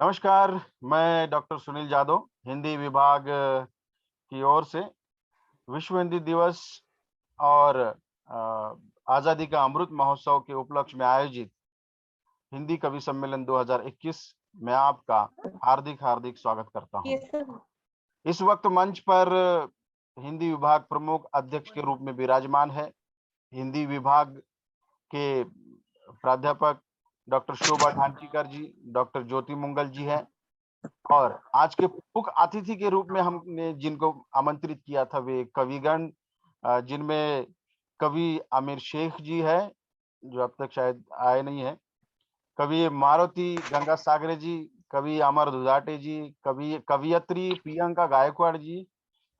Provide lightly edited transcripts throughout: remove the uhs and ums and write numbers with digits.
नमस्कार। मैं डॉक्टर सुनील जादव हिंदी विभाग की ओर से विश्व हिंदी दिवस और आज़ादी का अमृत महोत्सव के उपलक्ष्य में आयोजित हिंदी कवि सम्मेलन 2021 में आपका हार्दिक हार्दिक स्वागत करता हूं। ये सब इस वक्त मंच पर हिंदी विभाग प्रमुख अध्यक्ष के रूप में विराजमान है हिंदी विभाग के प्राध्यापक डॉक्टर शोभा ढांकीकर जी, डॉक्टर ज्योति मुंगल जी हैं। और आज के मुख्य अतिथि के रूप में हमने जिनको आमंत्रित किया था वे कविगण, जिनमें कवि आमिर शेख जी है, जो अब तक शायद आए नहीं है, कवि मारुति गंगा सागरे जी, कवि अमर दुधाटे जी, कवियत्री प्रियंका गायकवाड़ जी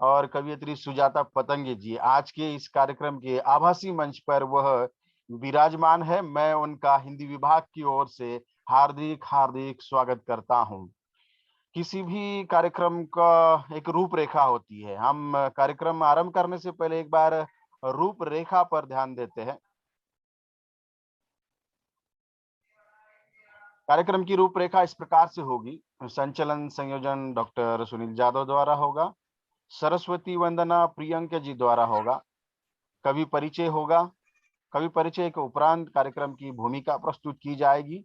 और कवियत्री सुजाता पतंगे जी आज के इस कार्यक्रम के आभासी मंच पर वह विराजमान है। मैं उनका हिंदी विभाग की ओर से हार्दिक हार्दिक स्वागत करता हूं। किसी भी कार्यक्रम का एक रूपरेखा होती है। हम कार्यक्रम आरंभ करने से पहले एक बार रूपरेखा पर ध्यान देते हैं। कार्यक्रम की रूपरेखा इस प्रकार से होगी। संचालन संयोजन डॉक्टर सुनील जादव द्वारा होगा। सरस्वती वंदना प्रियंका जी द्वारा होगा। कवि परिचय होगा। कवि परिचय के उपरांत कार्यक्रम की भूमिका प्रस्तुत की जाएगी।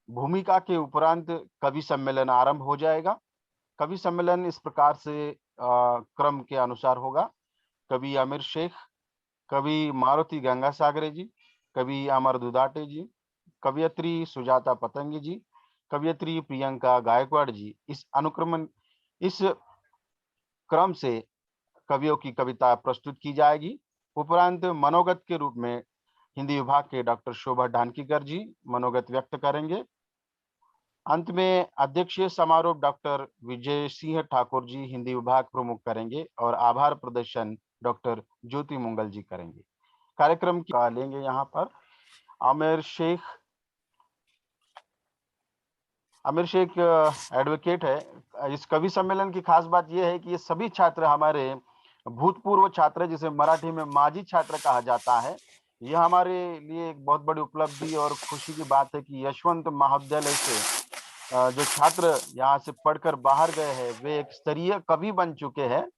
भूमिका के उपरांत कवि सम्मेलन आरंभ हो जाएगा। कवि सम्मेलन इस प्रकार से क्रम के अनुसार होगा। कवि आमिर शेख, कवि मारुति गंगा सागरे जी, कवि अमर दुधाटे जी, कवियत्री सुजाता पतंगी जी, कवियत्री प्रियंका गायकवाड़ जी। इस क्रम से कवियों की कविता प्रस्तुत की जाएगी। उपरांत मनोगत के रूप में हिंदी विभाग के डॉक्टर शोभा ढानकीकर जी मनोगत व्यक्त करेंगे। अंत में अध्यक्षीय समारोह डॉक्टर विजय सिंह ठाकुर जी हिंदी विभाग प्रमुख करेंगे और आभार प्रदर्शन डॉक्टर ज्योति मुंगल जी करेंगे। कार्यक्रम का लेंगे यहाँ पर आमिर शेख। आमिर शेख एडवोकेट है। इस कवि सम्मेलन की खास बात यह है कि ये सभी छात्र हमारे भूतपूर्व छात्र, जिसे मराठी में माजी छात्र कहा जाता है। यह हमारे लिए एक बहुत बड़ी उपलब्धि और खुशी की बात है कि यशवंत महाविद्यालय से जो छात्र यहाँ से पढ़कर बाहर गए हैं वे एक स्तरीय कवि बन चुके हैं।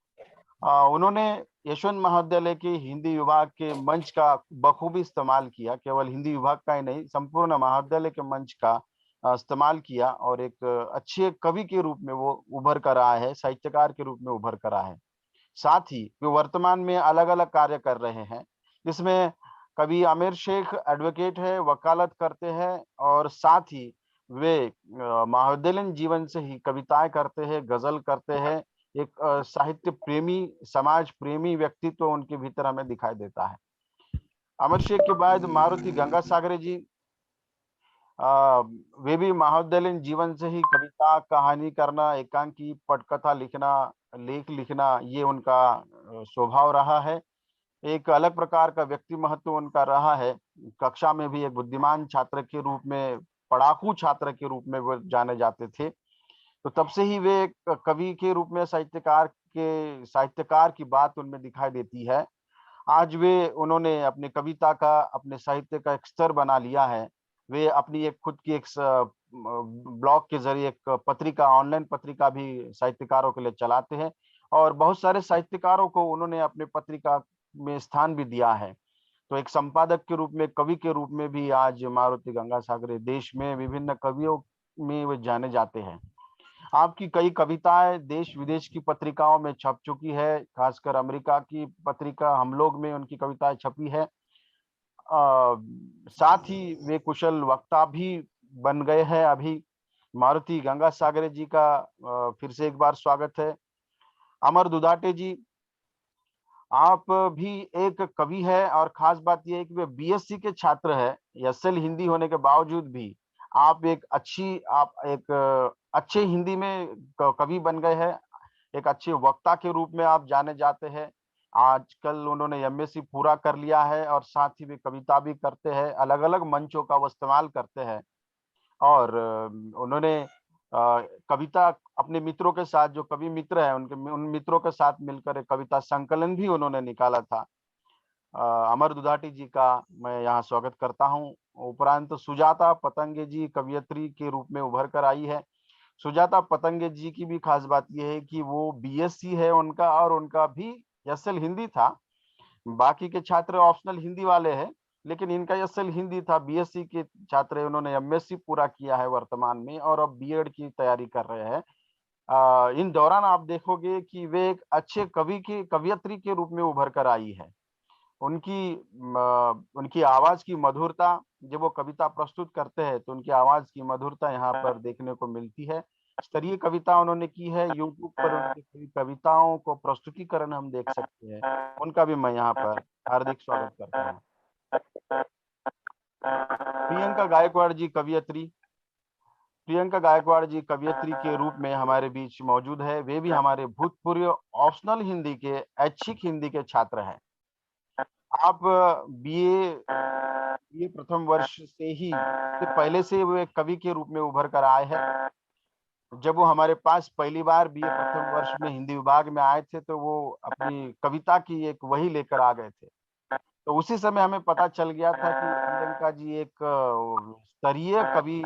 उन्होंने यशवंत महाविद्यालय के हिंदी विभाग के मंच का बखूबी इस्तेमाल किया। केवल हिंदी विभाग का ही नहीं, संपूर्ण महाविद्यालय के मंच का इस्तेमाल किया और एक अच्छे कवि के रूप में वो उभर कर आए हैं, साहित्यकार के रूप में उभर कर आए हैं। साथ ही वे वर्तमान में अलग अलग कार्य कर रहे हैं, जिसमें कवि आमिर शेख एडवोकेट है, वकालत करते हैं और साथ ही वे महाविद्यालयीन जीवन से ही कविताएं करते हैं, गजल करते हैं। एक साहित्य प्रेमी, समाज प्रेमी व्यक्तित्व उनके भीतर हमें दिखाई देता है। अमर शेख के बाद मारुति गंगा सागरे जी, वे भी महाविद्यालयीन जीवन से ही कविता, कहानी करना, एकांकी, पटकथा लिखना, लेख लिखना, ये उनका स्वभाव रहा है। एक अलग प्रकार का व्यक्ति महत्व उनका रहा है। कक्षा में भी एक बुद्धिमान छात्र के रूप में, पढ़ाकू छात्र के रूप में वो जाने जाते थे। तो तब से ही वे एक कवि के रूप में, साहित्यकार की बात उनमें दिखाई देती है। आज वे उन्होंने अपनी कविता का, अपने साहित्य का एक स्तर बना लिया है। वे अपनी एक खुद की एक ब्लॉग के जरिए एक पत्रिका, ऑनलाइन पत्रिका भी साहित्यकारों के लिए चलाते हैं और बहुत सारे साहित्यकारों को उन्होंने अपने पत्रिका में स्थान भी दिया है। तो एक संपादक के रूप में, कवि के रूप में भी आज मारुति गंगा सागरे देश में विभिन्न कवियों में वे जाने जाते हैं। आपकी कई कविताएं देश विदेश की पत्रिकाओं में छप चुकी है, खासकर अमेरिका की पत्रिका हम लोग में उनकी कविताएं छपी है। साथ ही वे कुशल वक्ता भी बन गए हैं अभी। मारुति गंगा सागरे जी का फिर से एक बार स्वागत है। अमर दुधाटे जी, आप भी एक कवि है और खास बात यह है कि वे बीएससी के छात्र है। एसएल हिंदी होने के बावजूद भी आप एक अच्छे हिंदी में कवि बन गए हैं। एक अच्छे वक्ता के रूप में आप जाने जाते हैं। आजकल उन्होंने एमएससी पूरा कर लिया है और साथ ही वे कविता भी करते हैं, अलग अलग मंचों का वो इस्तेमाल करते हैं। और उन्होंने कविता अपने मित्रों के साथ, जो कवि मित्र हैं उन मित्रों के साथ मिलकर एक कविता संकलन भी उन्होंने निकाला था। अमर दुधाटी जी का मैं यहाँ स्वागत करता हूँ। उपरांत सुजाता पतंगे जी कवियत्री के रूप में उभर कर आई है। सुजाता पतंगे जी की भी खास बात यह है कि वो बीएससी है उनका, और उनका भी एसएल हिंदी था। बाकी के छात्र ऑप्शनल हिंदी वाले हैं, लेकिन इनका एसएल हिंदी था। बीएससी के छात्र हैं, उन्होंने एमएससी पूरा किया है वर्तमान में, और अब बीएड की तैयारी कर रहे हैं। इन दौरान आप देखोगे कि वे एक अच्छे कवि की कवियत्री के रूप में उभर कर आई है। उनकी आवाज की मधुरता, जब वो कविता प्रस्तुत करते हैं तो उनकी आवाज की मधुरता यहाँ पर देखने को मिलती है। स्तरीय कविता उन्होंने की है, यूट्यूब पर उनकी कविताओं को प्रस्तुतिकरण हम देख सकते हैं। उनका भी मैं यहाँ पर हार्दिक स्वागत करता हूँ। प्रियंका गायकवाड़ जी कवियत्री, प्रियंका गायकवाड़ जी कवियत्री के रूप में हमारे बीच मौजूद है। वे भी हमारे भूतपूर्व ऑप्शनल हिंदी के ऐच्छिक हिंदी के छात्र हैं। आप बीए प्रथम वर्ष से ही पहले से वो एक कवि के रूप में उभर कर आए हैं। जब वो हमारे पास पहली बार बीए प्रथम वर्ष में हिंदी विभाग में आए थे तो वो अपनी कविता की एक वही लेकर आ गए थे। तो उसी समय हमें पता चल गया था कि प्रियंका जी एक स्तरीय कवि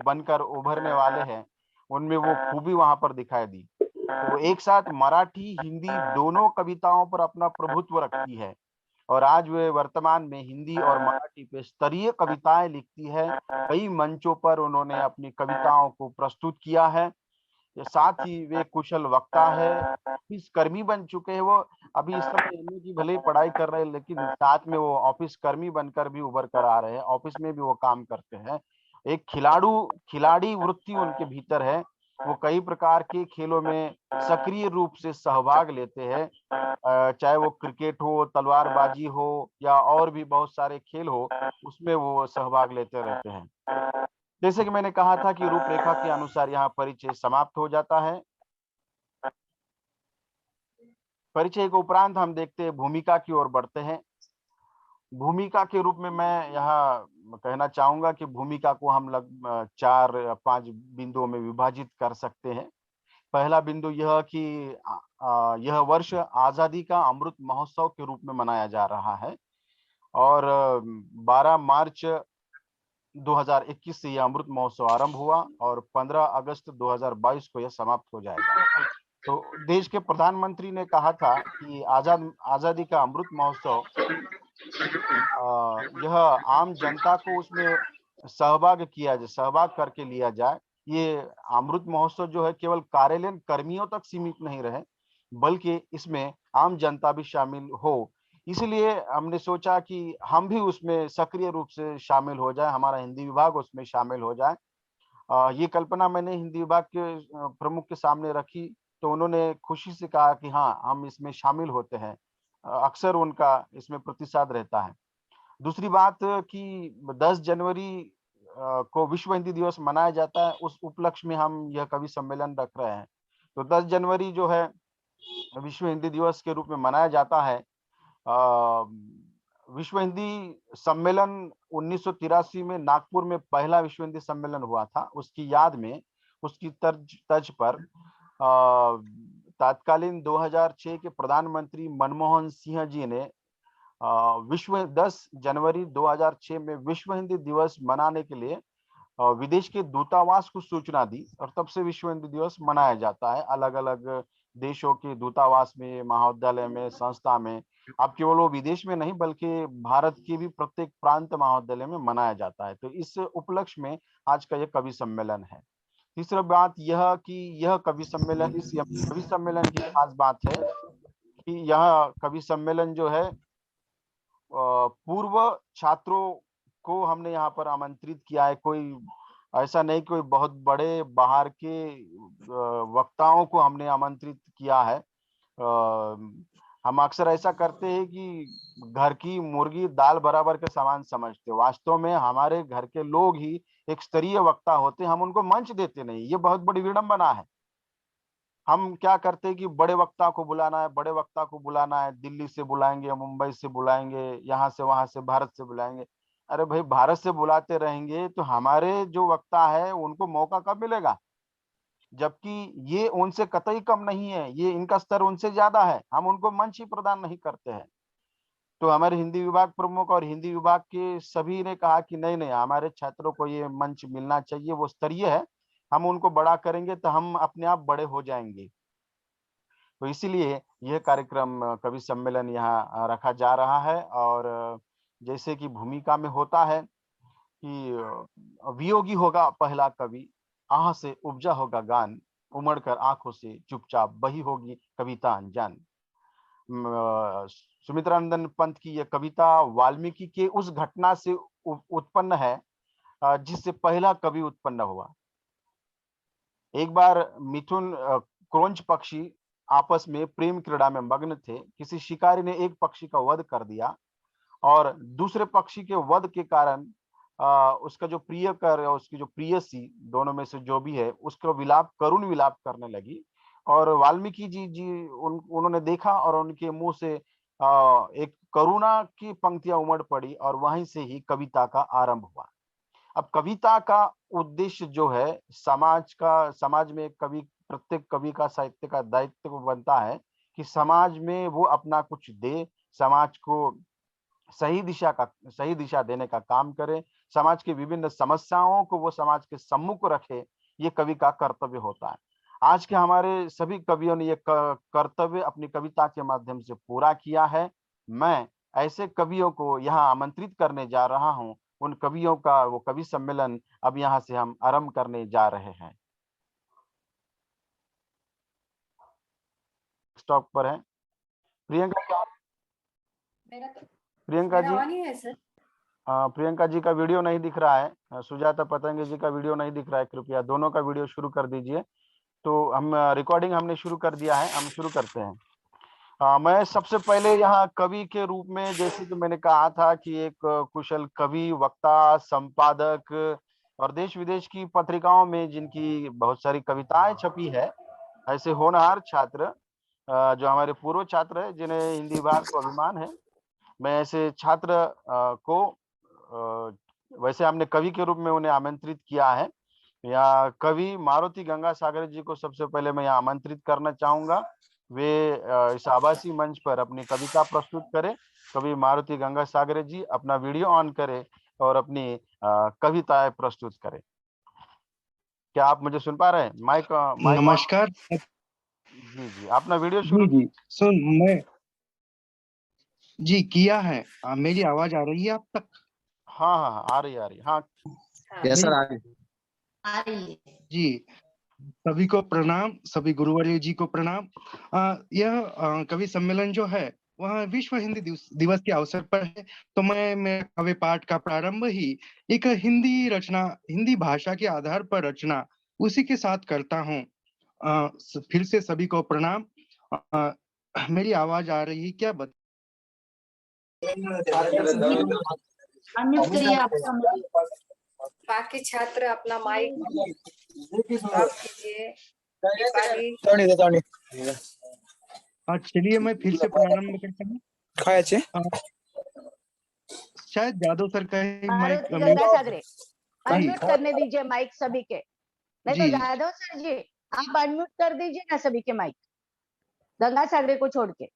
बनकर उभरने वाले हैं। उनमें वो खूबी वहां पर दिखाई दी। वो एक साथ मराठी हिंदी दोनों कविताओं पर अपना प्रभुत्व रखती है, और आज वे वर्तमान में हिंदी और मराठी पे स्तरीय कविताएं लिखती है। कई मंचों पर उन्होंने अपनी कविताओं को प्रस्तुत किया है। साथ ही वे कुशल वक्ता है, ऑफिस कर्मी बन चुके हैं। वो अभी इस समय एमए की भले ही पढ़ाई कर रहे हैं, लेकिन साथ में वो ऑफिस कर्मी बनकर भी उभर कर आ रहे हैं। ऑफिस में भी वो काम करते हैं। एक खिलाड़ी वृत्ति उनके भीतर है। वो कई प्रकार के खेलों में सक्रिय रूप से सहभाग लेते हैं, चाहे वो क्रिकेट हो, तलवारबाजी हो, या और भी बहुत सारे खेल हो, उसमें वो सहभाग लेते रहते हैं। जैसे कि मैंने कहा था कि रूपरेखा के अनुसार यहाँ परिचय समाप्त हो जाता है। परिचय के उपरांत हम देखते हैं भूमिका की ओर बढ़ते हैं। भूमिका के रूप में मैं यहाँ कहना चाहूंगा कि भूमिका को हम 4 या 5 बिंदुओं में विभाजित कर सकते हैं। पहला बिंदु यह कि यह वर्ष आजादी का अमृत महोत्सव के रूप में मनाया जा रहा है, और 12 मार्च 2021 से यह अमृत महोत्सव आरंभ हुआ, और 15 अगस्त 2022 को यह समाप्त हो जाएगा। तो देश के प्रधानमंत्री ने कहा था कि आजादी का अमृत महोत्सव, यह आम जनता को उसमें सहभाग करके लिया जाए। ये अमृत महोत्सव जो है केवल कार्यालयीन कर्मियों तक सीमित नहीं रहे, बल्कि इसमें आम जनता भी शामिल हो। इसलिए हमने सोचा कि हम भी उसमें सक्रिय रूप से शामिल हो जाए, हमारा हिंदी विभाग उसमें शामिल हो जाए। ये कल्पना मैंने हिंदी विभाग के प्रमुख के सामने रखी, तो उन्होंने खुशी से कहा कि हाँ, हम इसमें शामिल होते हैं। अक्सर उनका इसमें प्रतिसाद रहता है। दूसरी बात कि 10 जनवरी को विश्व हिंदी दिवस मनाया जाता है। उस उपलक्ष्य में हम यह कवि सम्मेलन रख रहे हैं। तो 10 जनवरी जो है विश्व हिंदी दिवस के रूप में मनाया जाता है। विश्व हिंदी सम्मेलन 1983 में नागपुर में पहला विश्व हिंदी सम्मेलन हुआ था। उसकी याद में, उसकी तर्ज पर तत्कालीन 2006 के प्रधानमंत्री मनमोहन सिंह जी ने 10 जनवरी 2006 में विश्व हिंदी दिवस मनाने के लिए विदेश के दूतावास को सूचना दी, और तब से विश्व हिंदी दिवस मनाया जाता है। अलग अलग देशों के दूतावास में, महाविद्यालय में, संस्था में, अब केवल वो विदेश में नहीं बल्कि भारत के भी प्रत्येक प्रांत महाविद्यालय में मनाया जाता है। तो इस उपलक्ष्य में आज का यह कवि सम्मेलन है। तीसरा बात यह कि यह कवि सम्मेलन की खास बात है कि यह कवि सम्मेलन जो है पूर्व छात्रों को हमने यहाँ पर आमंत्रित किया है। कोई ऐसा नहीं, कोई बहुत बड़े बाहर के वक्ताओं को हमने आमंत्रित किया है। हम अक्सर ऐसा करते हैं कि घर की मुर्गी दाल बराबर के समान समझते। वास्तव में हमारे घर के लोग ही एक स्तरीय वक्ता होते, हम उनको मंच देते नहीं। ये बहुत बड़ी विडंबना है। हम क्या करते हैं कि बड़े वक्ता को बुलाना है, बड़े वक्ता को बुलाना है, दिल्ली से बुलाएंगे, मुंबई से बुलाएंगे, यहाँ से वहां से, भारत से बुलाएंगे। अरे भाई, भारत से बुलाते रहेंगे तो हमारे जो वक्ता है उनको मौका कब मिलेगा? जबकि ये उनसे कतई कम नहीं है, ये इनका स्तर उनसे ज्यादा है, हम उनको मंच ही प्रदान नहीं करते हैं। तो हमारे हिंदी विभाग प्रमुख और हिंदी विभाग के सभी ने कहा कि नहीं नहीं, हमारे छात्रों को ये मंच मिलना चाहिए। वो स्तरीय है, हम उनको बड़ा करेंगे तो हम अपने आप बड़े हो जाएंगे। तो इसीलिए यह कार्यक्रम कवि सम्मेलन यहाँ रखा जा रहा है। और जैसे कि भूमिका में होता है कि वियोगी होगा पहला कवि, आह से उपजा होगा गान, उमड़ कर आंखों से चुपचाप बही होगी कविता अनजान। सुमित्रानंदन पंत की यह कविता वाल्मीकि के उस घटना से उत्पन्न है जिससे पहला कवि उत्पन्न हुआ। एक बार मिथुन क्रोंच पक्षी आपस में प्रेम क्रीड़ा में मग्न थे। किसी शिकारी ने एक पक्षी का वध कर दिया और दूसरे पक्षी के वध के कारण उसका जो प्रियकर और उसकी जो प्रियसी, दोनों में से जो भी है, उसका विलाप, करुण विलाप करने लगी। और वाल्मीकि जी उन्होंने देखा और उनके मुंह से एक करुणा की पंक्तियां उमड़ पड़ी और वहीं से ही कविता का आरंभ हुआ। अब कविता का उद्देश्य जो है समाज में कवि, प्रत्येक कवि का, साहित्य का दायित्व बनता है कि समाज में वो अपना कुछ दे, समाज को सही दिशा देने का काम करे, समाज की विभिन्न समस्याओं को वो समाज के सम्मुख रखे। ये कवि का कर्तव्य होता है। आज के हमारे सभी कवियों ने ये कर्तव्य अपनी कविता के माध्यम से पूरा किया है। मैं ऐसे कवियों को यहाँ आमंत्रित करने जा रहा हूँ। उन कवियों का वो कवि सम्मेलन अब यहाँ से हम आरंभ करने जा रहे हैं। स्टॉक पर है प्रियंका। प्रियंका जी, प्रियंका जी का वीडियो नहीं दिख रहा है, सुजाता पतंगे जी का वीडियो नहीं दिख रहा है। कृपया दोनों का वीडियो शुरू कर दीजिए। तो हम रिकॉर्डिंग हमने शुरू कर दिया है, हम शुरू करते हैं। मैं सबसे पहले यहाँ कवि के रूप में, जैसे कि मैंने कहा था कि एक कुशल कवि, वक्ता, संपादक और देश विदेश की पत्रिकाओं में जिनकी बहुत सारी कविताएं छपी है, ऐसे होनहार छात्र जो हमारे पूर्व छात्र है, जिन्हें हिंदी भाषा को अभिमान है, मैं ऐसे छात्र को वैसे हमने कवि के रूप में उन्हें आमंत्रित किया है। या कवि मारुति गंगासागर जी को सबसे पहले मैं यहाँ आमंत्रित करना चाहूंगा। वे इस आभासी मंच पर अपनी कविता प्रस्तुत करें। कवि मारुति गंगासागर जी अपना वीडियो ऑन करें और अपनी कविताएं प्रस्तुत करें। क्या आप मुझे सुन पा रहे हैं? माइक नमस्कार। जी जी, अपना वीडियो शुरू। जी सुन, मैं जी किया है। मेरी आवाज आ रही है आप तक? हाँ हाँ, आ रही हाँ। यस सर, आ रही है जी, सभी को प्रणाम, सभी गुरुवर्य जी को प्रणाम। यह कवि सम्मेलन जो है वह विश्व हिंदी दिवस के अवसर पर है। तो मैं मेरा काव्य पाठ का प्रारंभ ही एक हिंदी रचना, हिंदी भाषा के आधार पर रचना, उसी के साथ करता हूँ। फिर से सभी को प्रणाम। मेरी आवाज आ रही है क्या? अनम्यूट करिए आपका माइक। बाकी छात्र अपना माइक ऑफ कीजिए। चलिए मैं फिर से प्रारंभ करता हूँ। शायद जादव सर का ही माइक गंगासागरे अनम्यूट करने दीजिए माइक सभी के। नहीं तो जादव सर जी आप अनम्यूट कर दीजिए ना सभी के माइक, गंगासागरे को छोड़ के।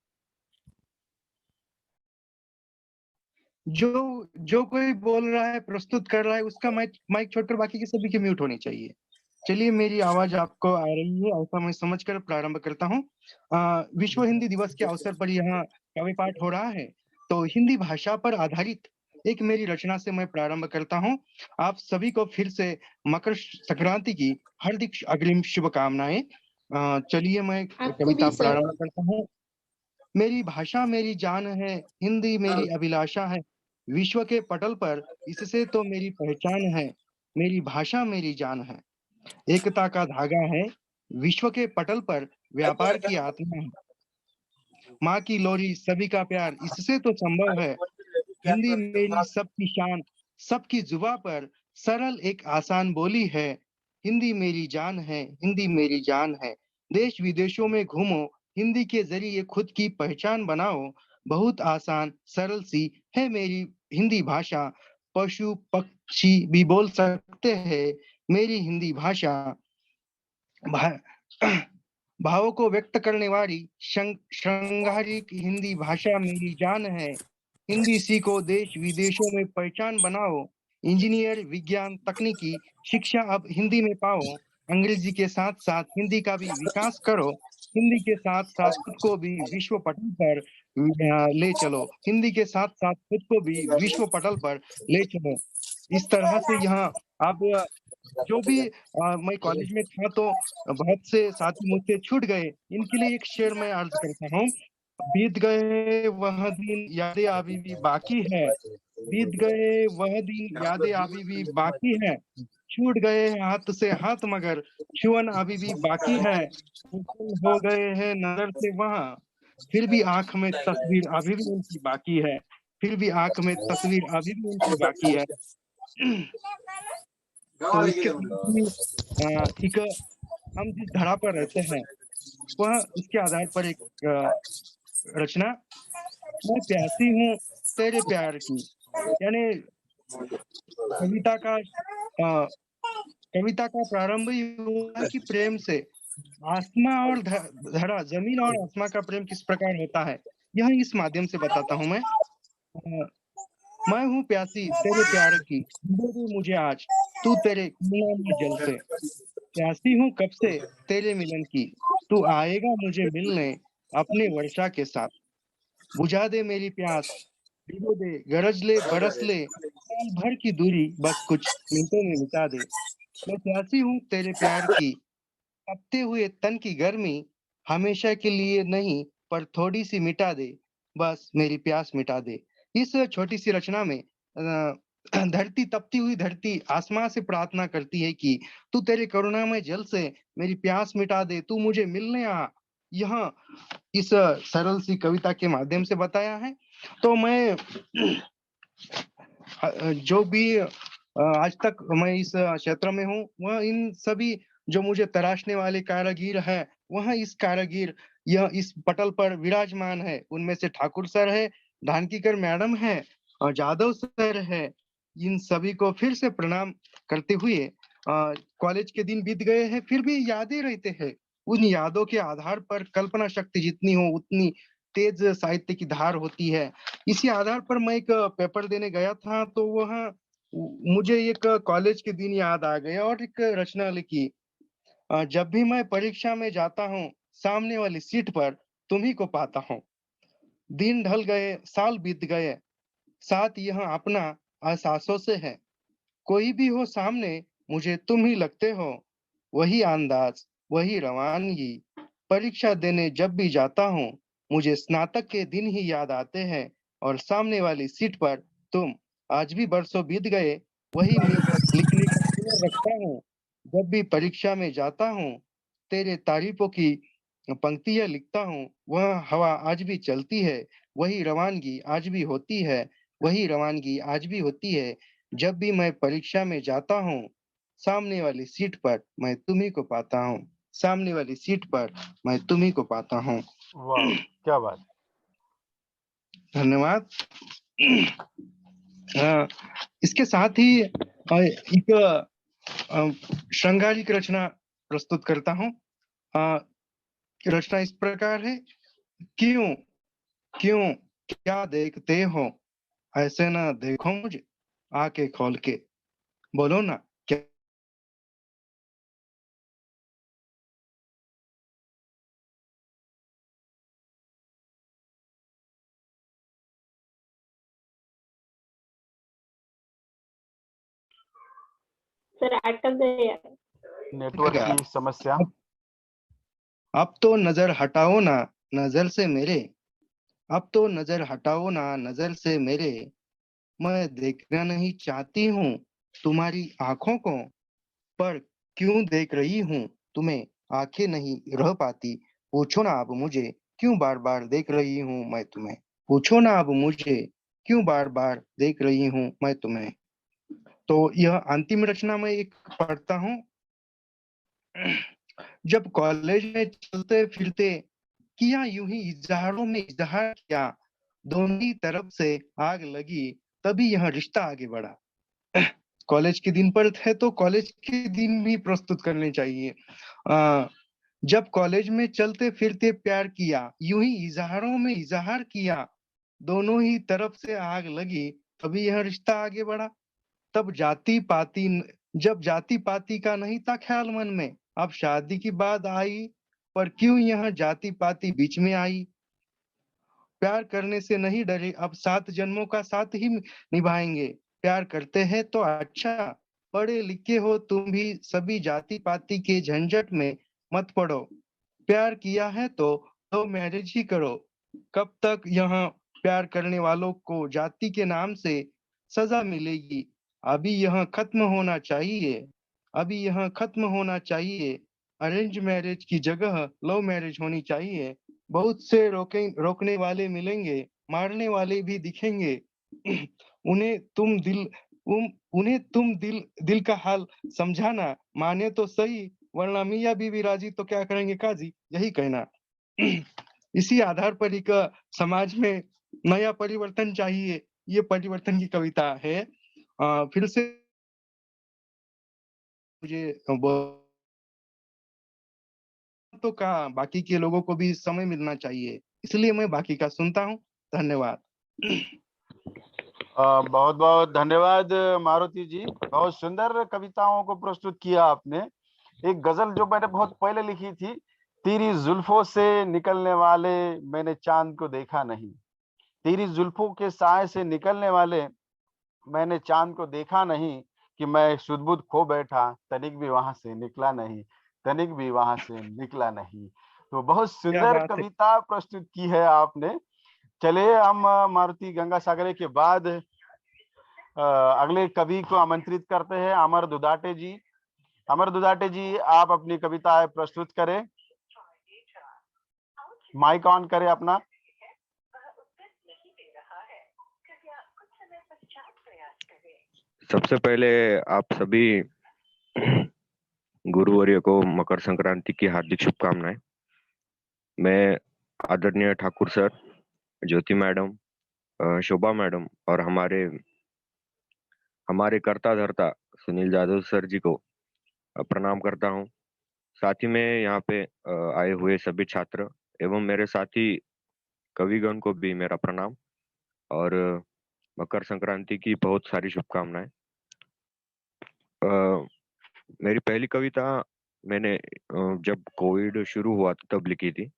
जो कोई बोल रहा है, प्रस्तुत कर रहा है, उसका माइक छोड़कर बाकी के सभी के म्यूट होनी चाहिए। चलिए मेरी आवाज आपको आ रही है ऐसा मैं समझकर प्रारंभ करता हूँ। विश्व हिंदी दिवस के अवसर पर यहाँ काव्य पाठ हो रहा है, तो हिंदी भाषा पर आधारित एक मेरी रचना से मैं प्रारंभ करता हूँ। आप सभी को फिर से मकर संक्रांति की हार्दिक अग्रिम शुभकामनाएं। चलिए मैं कविता प्रारंभ करता हूँ। मेरी भाषा मेरी जान है, हिंदी मेरी अभिलाषा है, विश्व के पटल पर इससे तो मेरी पहचान है। मेरी भाषा मेरी जान है, एकता का धागा है, विश्व के पटल पर व्यापार की आत्मा है। माँ की लोरी सभी का प्यार, इससे तो संभव है। हिंदी मेरी सबकी शान, सबकी जुबां पर सरल एक आसान बोली है। हिंदी मेरी जान है, हिंदी मेरी जान है। देश विदेशों में घूमो, हिंदी के जरिए खुद की पहचान बनाओ। बहुत आसान सरल सी है मेरी हिंदी भाषा, पशु पक्षी भी बोल सकते हैं मेरी हिंदी भाषा। भावों को व्यक्त करने वाली श्रृंगारिक हिंदी भाषा मेरी जान है। हिंदी सीखो, देश विदेशों में पहचान बनाओ। इंजीनियर, विज्ञान, तकनीकी शिक्षा अब हिंदी में पाओ। अंग्रेजी के साथ साथ हिंदी का भी विकास करो। हिंदी के साथ साथ खुद को भी विश्व पटल पर ले चलो। हिंदी के साथ साथ खुद को भी विश्व पटल पर ले चलो। इस तरह से यहाँ अब जो भी मैं कॉलेज में था तो बहुत से साथी मुझसे छूट गए। इनके लिए एक शेर मैं अर्ज करता हूँ। बीत गए वह दिन यादें अभी भी बाकी है। बीत गए वह दिन यादें अभी भी बाकी है। छूट गए हाथ से हाथ मगर छुअन अभी भी बाकी है। गुम हो गए हैं नजर से वहाँ, फिर भी आंख में तस्वीर अभी भी उनकी बाकी है। फिर भी आंख में तस्वीर अभी भी उनकी बाकी है। तो इसके साथ ही एक हम जिस धरा पर रहते हैं वह इसके आधार पर एक रचना, मैं प्यासी हूँ तेरे प्यार की, यानी कविता का कविता का प्रारंभ ही हुआ कि प्रेम से। आसमां और धरा, जमीन और आसमां का प्रेम किस प्रकार होता है यह इस माध्यम से बताता हूँ मैं। मैं हूँ प्यासी तेरे प्यार की, दे दे मुझे आज तू तेरे में जल से। प्यासी हूँ कब से तेरे मिलन की, तू आएगा मुझे मिलने अपने वर्षा के साथ। बुझा दे मेरी प्यास, भिगो दे, गरज ले, बरस ले, साल भर की दूरी बस कुछ मिनटों में मिटा दे। मैं प्यासी हूँ तेरे प्यार की, तपते हुए तन की गर्मी हमेशा के लिए नहीं पर थोड़ी सी मिटा दे, बस मेरी प्यास मिटा दे। इस छोटी सी रचना में धरती, तपती हुई धरती आसमां से प्रार्थना करती है कि तू तेरे करुणामय जल से मेरी प्यास मिटा दे, तू मुझे मिलने आ। यह इस सरल सी कविता के माध्यम से बताया है। तो मैं जो भी आज तक मैं इस क्षेत्र में हूँ वह इन सभी जो मुझे तराशने वाले कारीगर है वह इस कारीगर यह इस पटल पर विराजमान है। उनमें से ठाकुर सर है, धानकीकर मैडम है और जादव सर है। इन सभी को फिर से प्रणाम करते हुए कॉलेज के दिन बीत गए हैं फिर भी यादें रहते हैं। उन यादों के आधार पर कल्पना शक्ति जितनी हो उतनी तेज साहित्य की धार होती है। इसी आधार पर मैं एक पेपर देने गया था तो वह मुझे एक कॉलेज के दिन याद आ गए और एक रचना लिखी। जब भी मैं परीक्षा में जाता हूँ सामने वाली सीट पर तुम ही को पाता हूँ। दिन ढल गए, साल बीत गए, साथ यह अपना एहसासों से है। कोई भी हो सामने मुझे तुम ही लगते हो। वही अंदाज, वही रवानगी। परीक्षा देने जब भी जाता हूँ मुझे स्नातक के दिन ही याद आते हैं और सामने वाली सीट पर तुम। आज भी बरसों बीत गए, वही मैं लिखने का हुनर रखता हूँ। जब भी परीक्षा में जाता हूँ तेरे तारीफों की पंक्तियां लिखता हूँ। वह हवा आज भी चलती है, वही रवानगी आज भी होती है, वही रवानगी आज भी होती है। जब भी मैं परीक्षा में जाता हूँ सामने वाली सीट पर मैं तुम्ही को पाता हूँ। सामने वाली सीट पर मैं तुम्ही को पाता हूँ। वाह, क्या बात। धन्यवाद। इसके साथ ही एक श्रृंगारिक रचना प्रस्तुत करता हूँ। रचना इस प्रकार है। क्यों क्यों क्या देखते हो, ऐसे ना देखो मुझे, आके खोल के बोलो ना क्या। सर अटक गए यार। नेटवर्क की समस्या। अब तो नजर हटाओ ना नजर से मेरे, अब तो नजर हटाओ ना नजर से मेरे। मैं देखना नहीं चाहती हूँ तुम्हारी आंखों को, पर क्यों देख रही हूँ तुम्हें, आंखें नहीं रह पाती। पूछो ना अब मुझे क्यों बार बार देख रही हूँ मैं तुम्हें। पूछो ना अब मुझे क्यों बार बार देख रही हूँ मैं तुम्हें। तो यह अंतिम रचना मैं एक पढ़ता हूँ। जब कॉलेज में चलते फिरते किया यूं ही इजहारों में इजहार किया, दोनों ही तरफ से आग लगी, तभी यह रिश्ता आगे बढ़ा। कॉलेज के दिन पर थे तो कॉलेज के दिन भी प्रस्तुत करने चाहिए। जब कॉलेज में चलते फिरते प्यार किया, यूं ही इजहारों में इजहार किया, दोनों ही तरफ से आग लगी, तभी यह रिश्ता आगे बढ़ा। तब जाति पाति जब जाति पाति का नहीं था ख्याल मन में, अब शादी की बात आई, पर क्यों यह जाति पाति बीच में आई। प्यार करने से नहीं डरे, अब 7 जन्मों का साथ ही निभाएंगे। प्यार करते हैं तो अच्छा, पढ़े लिखे हो तुम भी, सभी जाति पाति के झंझट में मत पड़ो। प्यार किया है तो लव मैरिज ही करो। कब तक यहाँ प्यार करने वालों को जाति के नाम से सजा मिलेगी। अभी यह खत्म होना चाहिए, अभी यह खत्म होना चाहिए। अरेंज मैरिज की जगह लव मैरिज होनी चाहिए। बहुत से रोकने वाले मिलेंगे, मारने वाले भी दिखेंगे। उन्हें तुम दिल उन्हें तुम दिल का हाल समझाना, माने तो सही, वरना मियाँ बीवी राजी तो क्या करेंगे काजी, यही कहना। इसी आधार पर एक समाज में नया परिवर्तन चाहिए, ये परिवर्तन की कविता है। फिर से मुझे तो का बाकी के लोगों को भी समय मिलना चाहिए, इसलिए मैं बाकी का सुनता हूँ। धन्यवाद। बहुत बहुत धन्यवाद मारुति जी, बहुत सुंदर कविताओं को प्रस्तुत किया आपने। एक गजल जो मैंने बहुत पहले लिखी थी, तेरी जुल्फों से निकलने वाले मैंने चांद को देखा नहीं, तेरी जुल्फों के साए से निकलने वाले मैंने चांद को देखा नहीं, कि मैं सुध-बुध खो बैठा, तनिक भी वहां से निकला नहीं, तनिक भी वहां से निकला नहीं। तो बहुत क्या सुंदर बात है। कविता प्रस्तुत की है आपने। चलिए हम मारुति गंगासागरे के बाद अगले कवि को आमंत्रित करते हैं, अमर दुधाटे जी। अमर दुधाटे जी, आप अपनी कविताएं प्रस्तुत करें, माइक ऑन करें अपना। सबसे पहले आप सभी गुरुवर्य को मकर संक्रांति की हार्दिक शुभकामनाएं। मैं आदरणीय ठाकुर सर, ज्योति मैडम, शोभा मैडम और हमारे कर्ता धर्ता सुनील जादव सर जी को प्रणाम करता हूं। साथ ही में यहाँ पे आए हुए सभी छात्र एवं मेरे साथी कविगण को भी मेरा प्रणाम और मकर संक्रांति की बहुत सारी शुभकामनाएं। मेरी पहली कविता मैंने जब कोविड शुरू हुआ तब लिखी थी।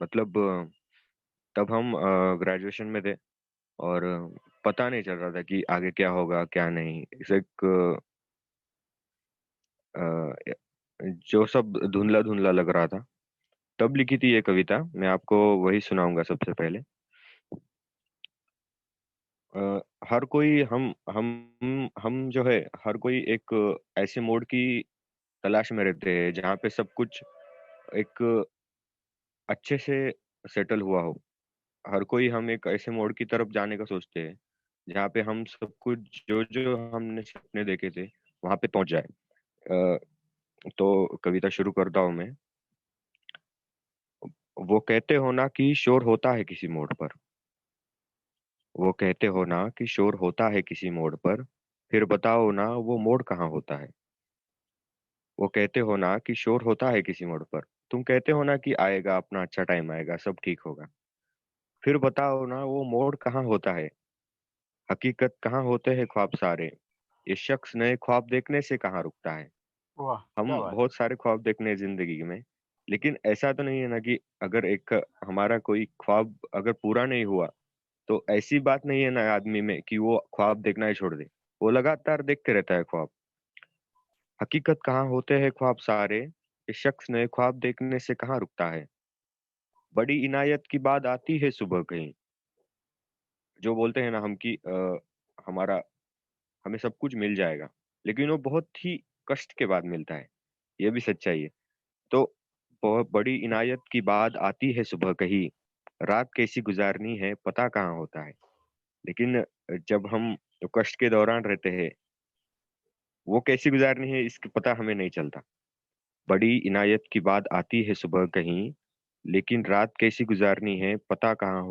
मतलब तब हम ग्रेजुएशन में थे और पता नहीं चल रहा था कि आगे क्या होगा क्या नहीं। इसे एक जो सब धुंधला धुंधला लग रहा था, तब लिखी थी ये कविता। मैं आपको वही सुनाऊंगा सबसे पहले। हर कोई हम जो है, हर कोई एक ऐसे मोड की तलाश में रहते हैं जहाँ पे सब कुछ एक अच्छे से सेटल हुआ हो। हर कोई हम एक ऐसे मोड़ की तरफ जाने का सोचते हैं जहाँ पे हम सब कुछ जो जो हमने सपने देखे थे वहां पे पहुंच जाए। अ, तो कविता शुरू करता हूँ मैं। वो कहते हो ना कि शोर होता है किसी मोड़ पर, वो कहते हो ना कि शोर होता है किसी मोड़ पर, फिर बताओ ना वो मोड़ कहाँ होता है। वो कहते हो ना कि शोर होता है किसी मोड़ पर, तुम कहते हो ना कि आएगा अपना अच्छा टाइम आएगा सब ठीक होगा, फिर बताओ ना वो मोड़ कहाँ होता है। हकीकत कहाँ होते हैं ख्वाब सारे, ये शख्स नए ख्वाब देखने से कहाँ रुकता है। वाह, क्या हम बात है। बहुत सारे ख्वाब देखने हैं जिंदगी में, लेकिन ऐसा तो नहीं है ना कि अगर एक हमारा कोई ख्वाब अगर पूरा नहीं हुआ तो ऐसी बात नहीं है ना आदमी में कि वो ख्वाब देखना ही छोड़ दे। वो लगातार देखते रहता है ख्वाब। हकीकत कहाँ होते हैं ख्वाब सारे, ये शख्स नए ख्वाब देखने से कहाँ रुकता है। बड़ी इनायत की बात आती है सुबह कहीं, जो बोलते हैं ना हम कि हमारा हमें सब कुछ मिल जाएगा, लेकिन वो बहुत ही कष्ट के बाद मिलता है। ये भी सच्चाई है। तो बहुत बड़ी इनायत की बात आती है सुबह कहीं, रात कैसी गुजारनी है पता कहाँ होता है। लेकिन जब हम कष्ट के दौरान रहते हैं, वो कैसी गुजारनी है इसका पता हमें नहीं चलता। बड़ी इनायत की बात आती है सुबह कहीं, लेकिन रात कैसी गुजारनी है पता कहाँ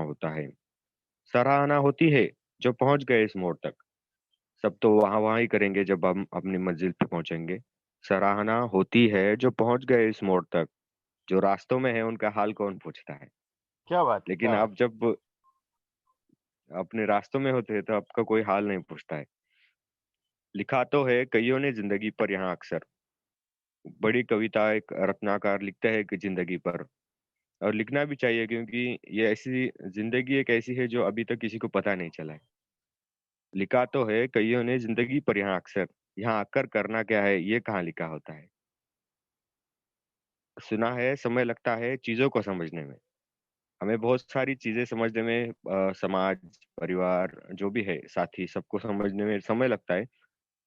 होता है। सराहना होती है जो पहुंच गए इस मोड़ तक, सब तो वहां वहां ही करेंगे जब हम अपनी मंजिल पे पहुंचेंगे। सराहना होती है जो पहुंच गए इस मोड़ तक, जो रास्तों में है उनका हाल कौन पूछता है। क्या बात है, लेकिन क्या बात। आप जब अपने रास्तों में होते हैं तो आपका कोई हाल नहीं पूछता है। लिखा तो है कईयों ने जिंदगी पर यहाँ अक्सर, बड़ी कविता एक रत्नाकर लिखता है कि जिंदगी पर, और लिखना भी चाहिए, क्योंकि ये ऐसी जिंदगी एक ऐसी है जो अभी तक किसी को पता नहीं चला है। लिखा तो है कईयों ने जिंदगी पर, यहाँ अक्सर यहाँ आकर करना क्या है ये कहाँ लिखा होता है। सुना है समय लगता है चीजों को समझने में, हमें बहुत सारी चीजें समझने में, समाज, परिवार, जो भी है, साथी, सबको समझने में समय लगता है।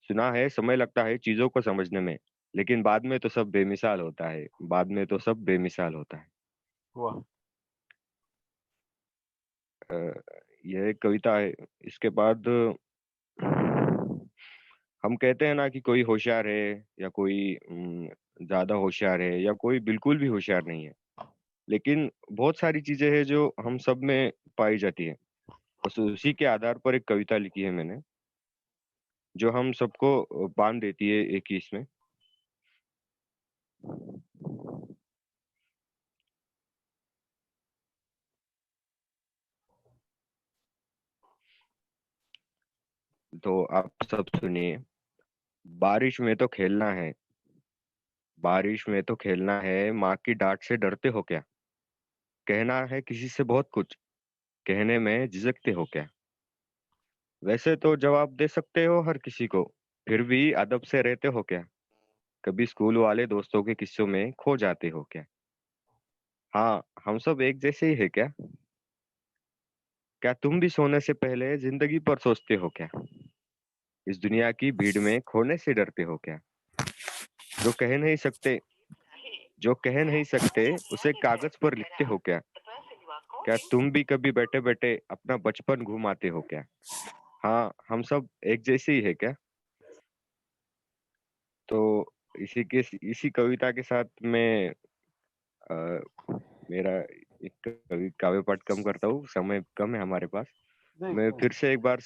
सुना है समय लगता है चीजों को समझने में, लेकिन बाद में तो सब बेमिसाल होता है, बाद में तो सब बेमिसाल होता है। वाह, अ, यह एक कविता है। इसके बाद हम कहते हैं ना कि कोई होशियार है, या कोई ज्यादा होशियार है, या कोई बिल्कुल भी होशियार नहीं है, लेकिन बहुत सारी चीजें हैं जो हम सब में पाई जाती है। बस उसी के आधार पर एक कविता लिखी है मैंने, जो हम सबको बांध देती है एक ही इसमें। तो आप सब सुनिए। बारिश में तो खेलना है, बारिश में तो खेलना है, माँ की डांट से डरते हो क्या? कहना है किसी से बहुत कुछ, कहने में झिझकते हो क्या? वैसे तो जवाब दे सकते हो हर किसी को, फिर भी अदब से रहते हो क्या? कभी स्कूल वाले दोस्तों के किस्सों में खो जाते हो क्या? हाँ, हम सब एक जैसे ही है क्या? क्या तुम भी सोने से पहले जिंदगी पर सोचते हो क्या? इस दुनिया की भीड़ में खोने से डरते हो क्या? जो कह नहीं सकते, जो कह नहीं सकते उसे कागज पर लिखते हो क्या? क्या तुम भी कभी बैठे बैठे अपना बचपन घुमाते हो क्या? हाँ, हम सब एक जैसे ही है क्या? तो इसी कविता के साथ मैं अ, मेरा एक काव्य पाठ कम करता हूँ, समय कम है हमारे पास। नहीं मैं नहीं, फिर से एक बार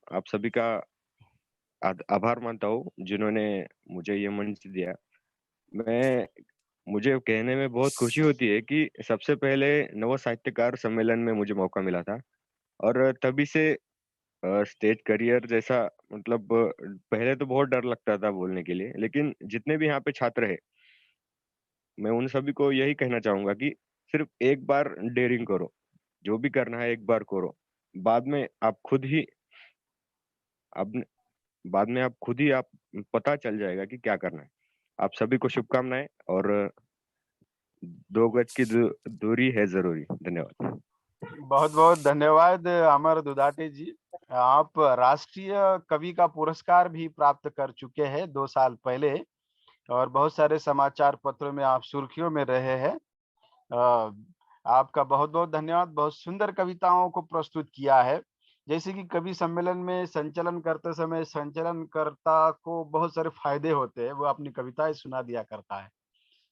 आप सभी का आभार मानता हूँ जिन्होंने मुझे ये मंच दिया। मैं मुझे कहने में बहुत खुशी होती है कि सबसे पहले नव साहित्यकार सम्मेलन में मुझे मौका मिला था, और तभी से स्टेज करियर जैसा, मतलब पहले तो बहुत डर लगता था बोलने के लिए, लेकिन जितने भी यहाँ पे छात्र हैं, मैं उन सभी को यही कहना चाहूंगा कि सिर्फ एक बार डेयरिंग करो, जो भी करना है एक बार करो, बाद में आप खुद ही अब बाद में आप खुद ही आप पता चल जाएगा कि क्या करना है। आप सभी को शुभकामनाएं, और 2 गज की दूरी है जरूरी। धन्यवाद। बहुत बहुत धन्यवाद अमर दुधाटे जी। आप राष्ट्रीय कवि का पुरस्कार भी प्राप्त कर चुके हैं 2 साल पहले, और बहुत सारे समाचार पत्रों में आप सुर्खियों में रहे हैं। अ, आपका बहुत बहुत धन्यवाद। बहुत सुंदर कविताओं को प्रस्तुत किया है। जैसे कि कवि सम्मेलन में संचलन करते समय संचलनकर्ता को बहुत सारे फायदे होते हैं, वो अपनी कविताएं सुना दिया करता है।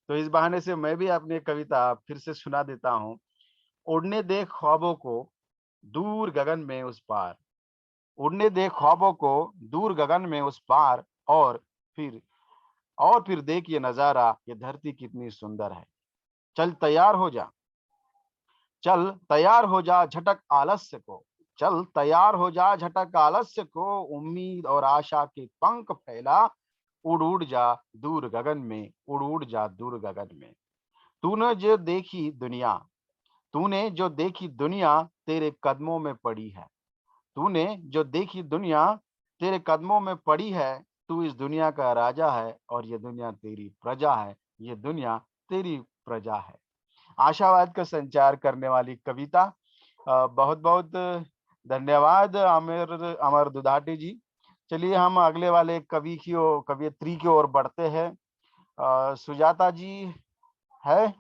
तो इस बहाने से मैं भी अपनी कविता फिर से सुना देता हूँ। उड़ने दे ख्वाबों को दूर गगन में उस पार, उड़ने दे ख्वाबों को दूर गगन में उस पार, फिर और फिर देख ये नजारा, ये धरती कितनी सुंदर है। चल तैयार हो जा, चल तैयार हो जा झटक आलस्य को, चल तैयार हो जा झटक आलस्य को, उम्मीद और आशा के पंख फैला, उड़ उड़ जा दूर गगन में, उड़ उड़ जा दूर गगन में। तूने जो देखी दुनिया, तूने जो देखी दुनिया तेरे कदमों में पड़ी है, तूने जो देखी दुनिया तेरे कदमों में पड़ी है। तू इस दुनिया का राजा है और ये दुनिया तेरी प्रजा है, ये दुनिया तेरी प्रजा है। आशावाद का संचार करने वाली कविता। बहुत बहुत धन्यवाद अमर अमर दुधाटे जी। चलिए हम अगले वाले कवियत्री की ओर बढ़ते हैं। सुजाता जी है?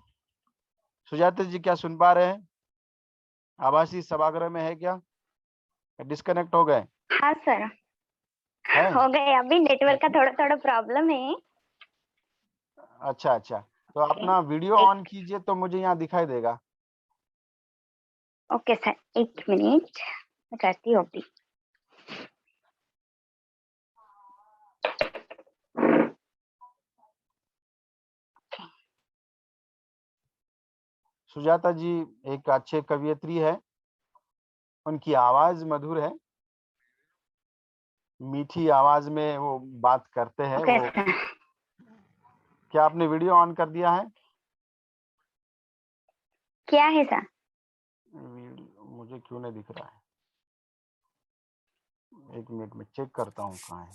सुजाता जी क्या सुन पा रहे हैं? आभासी सभागृह में है क्या? डिस्कनेक्ट हो गए हाँ सर, हैं? हो गए। अभी नेटवर्क का थोड़ा थोड़ा प्रॉब्लम है। अच्छा अच्छा, तो ओके, अपना वीडियो एक ऑन कीजिए तो मुझे यहाँ दिखाई देगा। ओके सर, 1 मिनट मैं करती हूँ अभी। सुजाता जी एक अच्छे कवियत्री है, उनकी आवाज मधुर है, मीठी आवाज में वो बात करते हैं। ओके वो सर, क्या आपने वीडियो ऑन कर दिया है? क्या है सर? मुझे क्यों नहीं दिख रहा है? एक मिनट में चेक करता हूँ कहाँ है।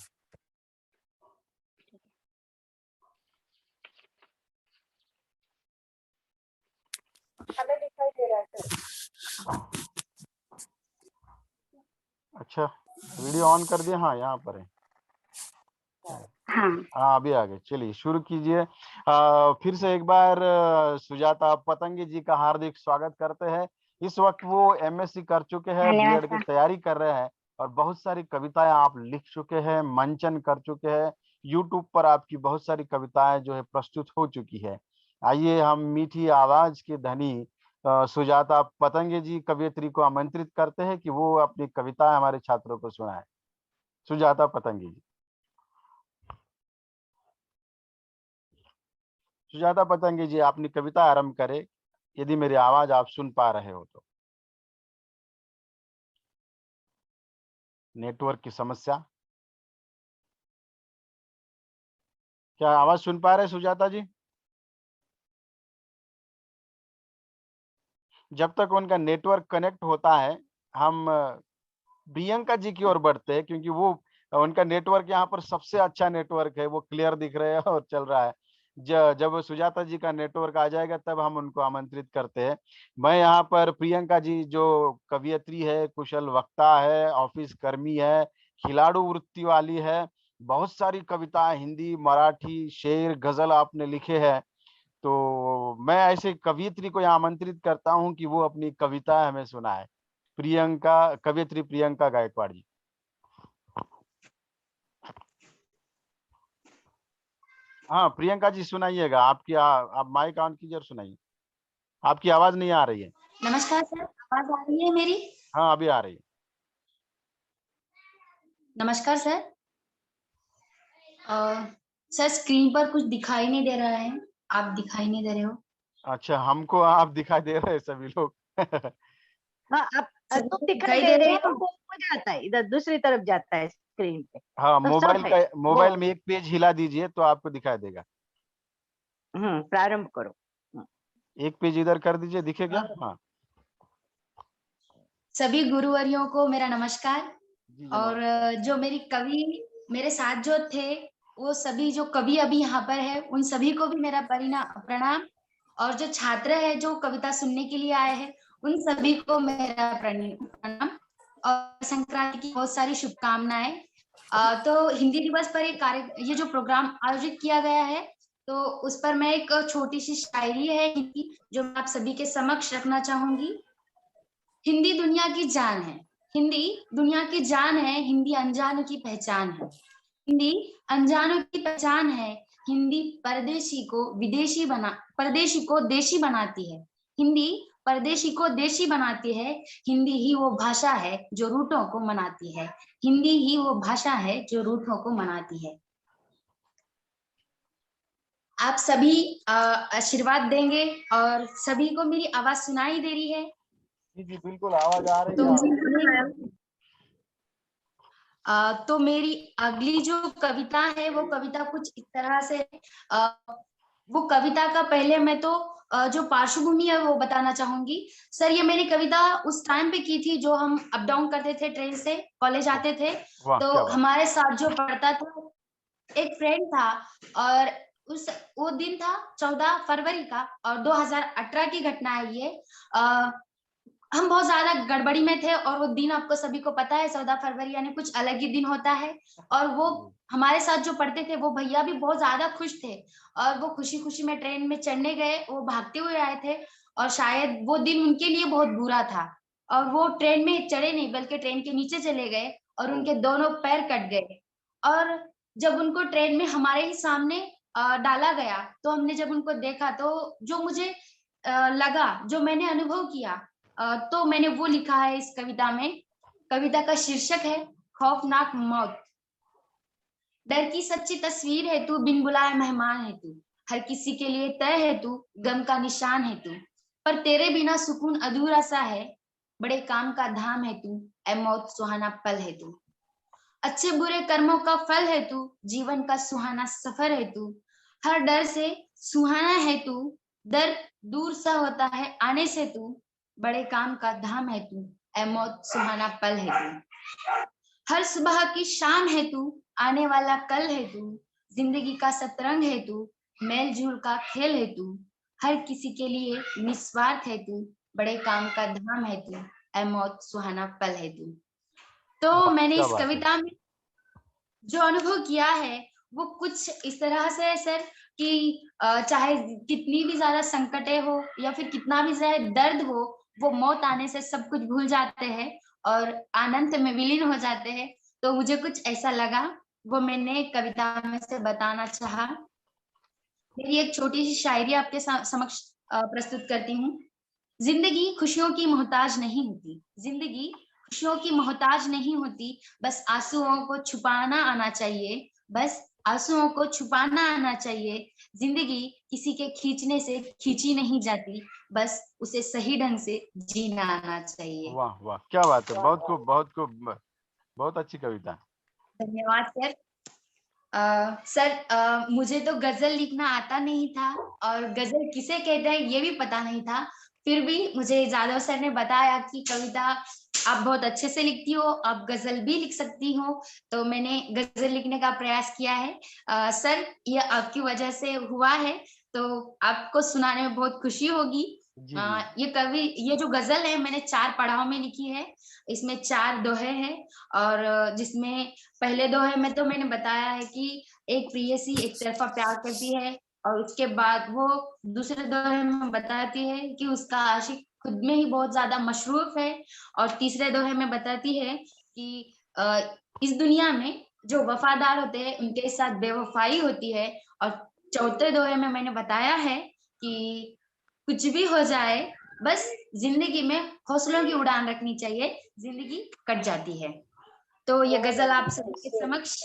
हमें दिखाई दे रहा है सर। अच्छा, वीडियो ऑन कर दिया। हाँ, यहाँ पर है। हाँ हाँ, अभी आ गए। चलिए शुरू कीजिए। फिर से एक बार सुजाता पतंगी जी का हार्दिक स्वागत करते हैं। इस वक्त वो एमएससी कर चुके हैं, धन्यवाद बीएड की सर। तैयारी कर रहे हैं और बहुत सारी कविताएं आप लिख चुके हैं, मंचन कर चुके हैं। यूट्यूब पर आपकी बहुत सारी कविताएं जो है प्रस्तुत हो चुकी है। आइए हम मीठी आवाज के धनी सुजाता पतंगी जी कवियत्री को आमंत्रित करते हैं कि वो अपनी कविताएं हमारे छात्रों को सुनाए। सुजाता पतंगी जी। सुजाता पतंगी जी, अपनी कविता आरंभ करें, यदि मेरी आवाज आप सुन पा रहे हो तो। नेटवर्क की समस्या। क्या आवाज सुन पा रहे सुजाता जी? जब तक उनका नेटवर्क कनेक्ट होता है, हम प्रियंका जी की ओर बढ़ते हैं, क्योंकि वो उनका नेटवर्क यहाँ पर सबसे अच्छा नेटवर्क है, वो क्लियर दिख रहे हैं और चल रहा है। जब सुजाता जी का नेटवर्क आ जाएगा तब हम उनको आमंत्रित करते हैं। मैं यहाँ पर प्रियंका जी जो कवियत्री है, कुशल वक्ता है, ऑफिस कर्मी है, खिलाड़ू वृत्ति वाली है, बहुत सारी कविताएं हिंदी, मराठी, शेर, गजल आपने लिखे हैं। तो मैं ऐसे कवियत्री को यहाँ आमंत्रित करता हूँ कि वो अपनी कविता हमें सुनाए। प्रियंका, कवियत्री प्रियंका गायकवाड़ जी। हाँ प्रियंका जी सुनाइएगा। आपकी आप माइक ऑन कीजिए और सुनाइए। आपकी आवाज नहीं आ रही है। नमस्कार सर, आवाज आ रही है मेरी? हाँ अभी आ रही है। नमस्कार सर। सर स्क्रीन पर कुछ दिखाई नहीं दे रहा है, आप दिखाई नहीं दे रहे हो। अच्छा, हमको आप दिखाई दे रहे हैं सभी लोग। हाँ, आप सर तुम दिखाई दिखाई दे दे रहे रहे हो, हो? वो हो जाता है, इधर दूसरी तरफ जाता है स्क्रीन पे। हाँ, तो सब है मोबाइल वो। में एक पेज हिला दीजिए तो आपको दिखाई देगा। प्रारंभ करो। एक पेज इधर कर दीजिए, दिखेगा। हाँ सभी गुरुवरियों को मेरा नमस्कार। जी और जनाब। जो मेरी कवि मेरे साथ जो थे, वो सभी जो कवि अभी यहाँ पर है, उन सभी को भी मेरा प्रणाम। और जो छात्र है जो कविता सुनने के लिए आए हैं, उन सभी को मेरा प्रणाम और संक्रांति की बहुत सारी शुभकामनाएं। तो हिंदी दिवस पर ये जो प्रोग्राम आयोजित किया गया है, तो उस पर मैं एक छोटी सी शायरी है हिंदी, जो मैं आप सभी के समक्ष रखना चाहूंगी। हिंदी दुनिया की जान है, हिंदी दुनिया की जान है, हिंदी अनजानों की पहचान है, हिंदी अनजानों की पहचान है, हिंदी परदेशी को देशी बनाती है, हिंदी परदेशी को देशी बनाती है, हिंदी ही वो भाषा है जो रूठों को मनाती है, हिंदी ही वो भाषा है जो रूठों को मनाती है। आप सभी आशीर्वाद देंगे और सभी को मेरी आवाज सुनाई दे रही है? जी जी बिल्कुल, आवाज आ रही तो है। तो मेरी अगली जो कविता है वो कविता कुछ इस तरह से वो कविता का पहले मैं तो जो पार्श्वभूमि है वो बताना चाहूंगी। सर ये मैंने कविता उस टाइम पे की थी जो हम अप डाउन करते थे, ट्रेन से कॉलेज आते थे। वाह तो क्या बात। हमारे साथ जो पढ़ता था एक फ्रेंड था, और वो दिन था 14 फरवरी का और 2018 की घटना है ये। हम बहुत ज्यादा गड़बड़ी में थे और वो दिन आपको सभी को पता है, 14 फरवरी यानी कुछ अलग ही दिन होता है। और वो हमारे साथ जो पढ़ते थे वो भैया भी बहुत ज्यादा खुश थे और वो खुशी खुशी में ट्रेन में चढ़ने गए, वो भागते हुए आए थे और शायद वो दिन उनके लिए बहुत बुरा था और वो ट्रेन में चढ़े नहीं बल्कि ट्रेन के नीचे चले गए और उनके दोनों पैर कट गए। और जब उनको ट्रेन में हमारे ही सामने डाला गया तो हमने जब उनको देखा तो जो मुझे लगा, जो मैंने अनुभव किया, तो मैंने वो लिखा है इस कविता में। कविता का शीर्षक है खौफनाक मौत। डर की सच्ची तस्वीर है तू, बिन बुलाए मेहमान है तू, हर किसी के लिए तय है तू, गम का निशान है तू, पर तेरे बिना सुकून अधूरा सा है, बड़े काम का धाम है तू, ऐ मौत सुहाना पल है तू, अच्छे बुरे कर्मों का फल है तू, जीवन का सुहाना सफर है तू, हर डर से सुहाना है तू, दर दूर सा होता है आने से तू, बड़े काम का धाम है तू, ऐ मौत सुहाना पल है तू। हर सुबह की शाम है तू, आने वाला कल है तू, जिंदगी का शतरंग है तू, मेल झूल का खेल है तू, हर किसी के लिए निस्वार्थ है तू, बड़े काम का धाम है तू, ऐ मौत सुहाना पल है तू। तो वाह, मैंने क्या इस बात है। कविता में जो अनुभव किया है वो कुछ इस तरह से है सर कि चाहे कितनी भी ज्यादा संकटें हो या फिर कितना भी ज्यादा दर्द हो, वो मौत आने से सब कुछ भूल जाते हैं और आनंद में विलीन हो जाते हैं। तो मुझे कुछ ऐसा लगा, वो मैंने कविता में से बताना चाहा। मेरी एक छोटी सी शायरी आपके समक्ष प्रस्तुत करती हूँ। जिंदगी खुशियों की मोहताज नहीं होती, जिंदगी खुशियों की मोहताज नहीं होती, बस आंसुओं को छुपाना आना चाहिए, बस आंसुओं को छुपाना आना चाहिए। जिंदगी किसी के खींचने से खींची नहीं जाती, बस उसे सही ढंग से जीना आना चाहिए। वाह वाह, क्या बात है, बहुत खूब, बहुत खूब, बहुत अच्छी कविता। धन्यवाद सर। सर मुझे तो गजल लिखना आता नहीं था और गजल किसे कहते हैं ये भी पता नहीं था। फिर भी मुझे जादव सर ने बताया कि कविता आप बहुत अच्छे से लिखती हो, आप गजल भी लिख सकती हो, तो मैंने गजल लिखने का प्रयास किया है। सर ये आपकी वजह से हुआ है, तो आपको सुनाने में बहुत खुशी होगी। जी जी। ये जो गजल है मैंने 4 पड़ाव में लिखी है। इसमें 4 दोहे हैं और जिसमें पहले दोहे में तो मैंने बताया है कि एक प्रेयसी एक तरफा प्यार करती है और उसके बाद वो दूसरे दोहे में बताती है कि उसका आशिक खुद में ही बहुत ज्यादा मशरूफ है और तीसरे दोहे में बताती है कि इस दुनिया में जो वफादार होते हैं उनके साथ बेवफाई होती है। और चौथे दोहे में मैंने बताया है कि कुछ भी हो जाए बस जिंदगी में हौसलों की उड़ान रखनी चाहिए, जिंदगी कट जाती है। तो ये गजल आप सभी के समक्ष।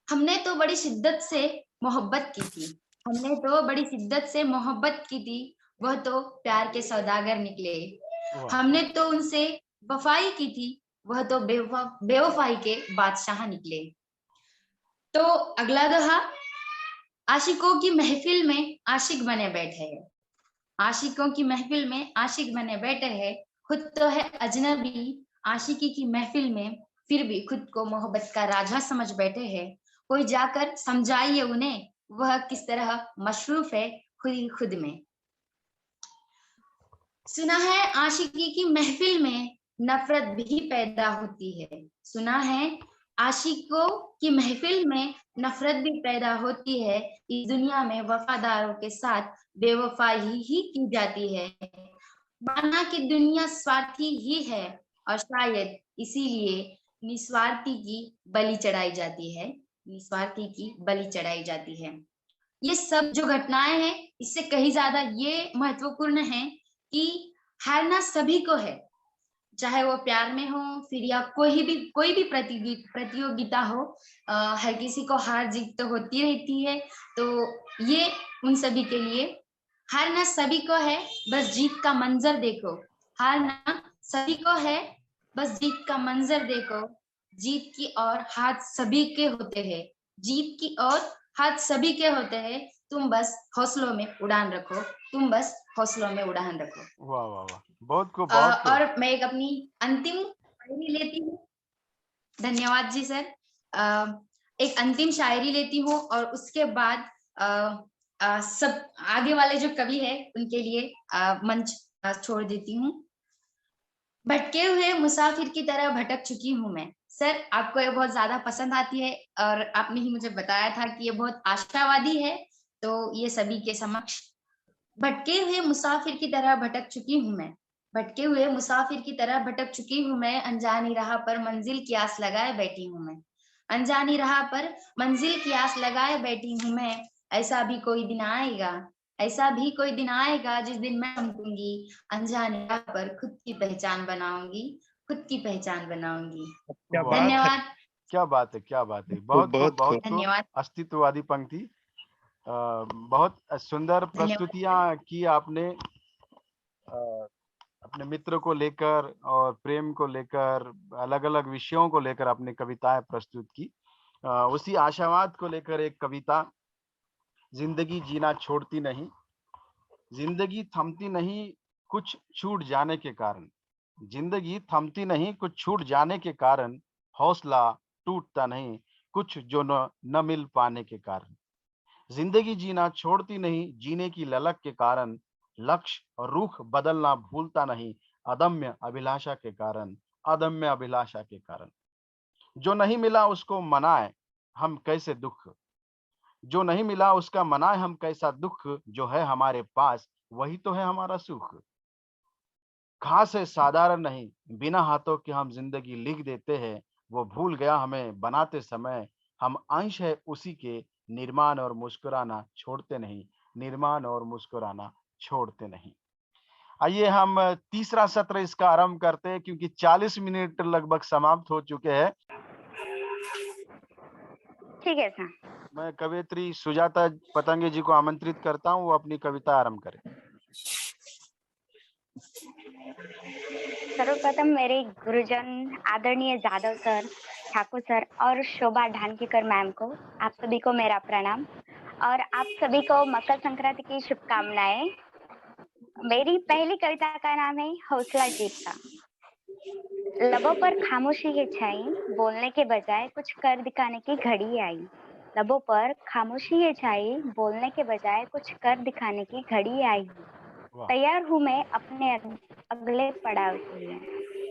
हमने तो बड़ी शिद्दत से मोहब्बत की थी, हमने तो बड़ी शिद्दत से मोहब्बत की थी, वह तो प्यार के सौदागर निकले। वाह, हमने तो उनसे वफाई की थी, वह तो बेवफाई के बादशाह निकले। तो अगला दोहा, आशिकों की महफिल में आशिक बने बैठे हैं, आशिकों की महफिल में आशिक बने बैठे हैं, खुद तो है अजनबी आशिकी की महफिल में, फिर भी खुद को मोहब्बत का राजा समझ बैठे हैं। कोई जाकर समझाइए उन्हें वह किस तरह मशरूफ है खुद ही खुद में। सुना है आशिकी की महफिल में नफरत भी पैदा होती है, सुना है आशिकों की महफिल में नफरत भी पैदा होती है, इस दुनिया में वफादारों के साथ बेवफाई ही की जाती है। माना कि दुनिया स्वार्थी ही है और शायद इसीलिए निस्वार्थी की बलि चढ़ाई जाती है, निस्वार्थी की बलि चढ़ाई जाती है। ये सब जो घटनाएं हैं इससे कहीं ज्यादा ये महत्वपूर्ण है कि हारना सभी को है, चाहे वो प्यार में हो फिर या कोई भी प्रतियोगिता हो, हर किसी को हार जीत तो होती रहती है। तो ये उन सभी के लिए, हारना सभी को है बस जीत का मंजर देखो, हारना सभी को है बस जीत का मंजर देखो, जीत की ओर हाथ सभी के होते हैं, जीत की ओर हाथ सभी के होते हैं, तुम बस हौसलों में उड़ान रखो, तुम बस हौसलों में उड़ान रखो। वाह वाह वाह, बहुत खूब, बहुत खूब। और मैं एक अपनी अंतिम शायरी लेती हूँ। धन्यवाद जी सर। एक अंतिम शायरी लेती हूँ और उसके बाद सब आगे वाले जो कवि है उनके लिए मंच छोड़ देती हूँ। भटके हुए मुसाफिर की तरह भटक चुकी हूँ मैं। सर आपको ये बहुत ज्यादा पसंद आती है और आपने ही मुझे बताया था कि ये बहुत आशावादी है, तो ये सभी के समक्ष। भटके हुए मुसाफिर की तरह भटक चुकी हूँ मैं, भटके हुए मुसाफिर की तरह भटक चुकी हूँ मैं, अनजानी राह पर मंजिल की आस लगाए बैठी हूँ मैं, अनजानी राह पर मंजिल की आस लगाए बैठी हूँ मैं। ऐसा भी कोई दिन आएगा, ऐसा भी कोई दिन आएगा जिस दिन मैं समझूंगी, अनजानी राह पर खुद की पहचान बनाऊंगी, खुद की पहचान बनाऊंगी। क्या वाह, बात है, धन्यवाद। क्या बात है, क्या बात है, बहुत खूब, बहुत खूब। बहुत खूब। धन्यवाद। अस्तित्ववादी पंक्ति, बहुत सुंदर प्रस्तुतियां की आपने, अपने मित्र को लेकर और प्रेम को लेकर, अलग अलग विषयों को लेकर आपने कविताएं प्रस्तुत की। उसी आशावाद को लेकर एक कविता। जिंदगी जीना छोड़ती नहीं, जिंदगी थमती नहीं कुछ छूट जाने के कारण। जिंदगी थमती नहीं कुछ छूट जाने के कारण, हौसला टूटता नहीं कुछ जो न मिल पाने के कारण। जिंदगी जीना छोड़ती नहीं जीने की ललक के कारण, लक्ष्य और रुख बदलना भूलता नहीं अदम्य अभिलाषा के कारण, अदम्य अभिलाषा के कारण। जो नहीं मिला उसको मनाए हम कैसे दुख, जो नहीं मिला उसका मनाए हम कैसा दुख, जो है हमारे पास वही तो है हमारा सुख। खास है साधारण नहीं, बिना हाथों के हम जिंदगी लिख देते हैं। वो भूल गया हमें बनाते समय, हम अंश है उसी के, निर्माण और मुस्कुराना छोड़ते नहीं, निर्माण और मुस्कुराना छोड़ते नहीं। आइए हम तीसरा सत्र इसका आरंभ करते हैं, क्योंकि 40 मिनट लगभग समाप्त हो चुके हैं। ठीक है सर। मैं कवयित्री सुजाता पतंगे जी को आमंत्रित करता हूँ, वो अपनी कविता आरंभ करें। सर्वप्रथम मेरे गुरुजन आदरणीय जादव सर, ठाकुर सर और शोभा ढानकीकर मैम को, आप सभी को मेरा प्रणाम और आप सभी को मकर संक्रांति की शुभकामनाएं। मेरी पहली कविता का नाम है हौसला जीत का। लबों पर खामोशी है छाई, बोलने के बजाय कुछ कर दिखाने की घड़ी आई। लबों पर खामोशी है छाई, बोलने के बजाय कुछ कर दिखाने की घड़ी आई। तैयार हूँ मैं अपने अगले पड़ाव के लिए,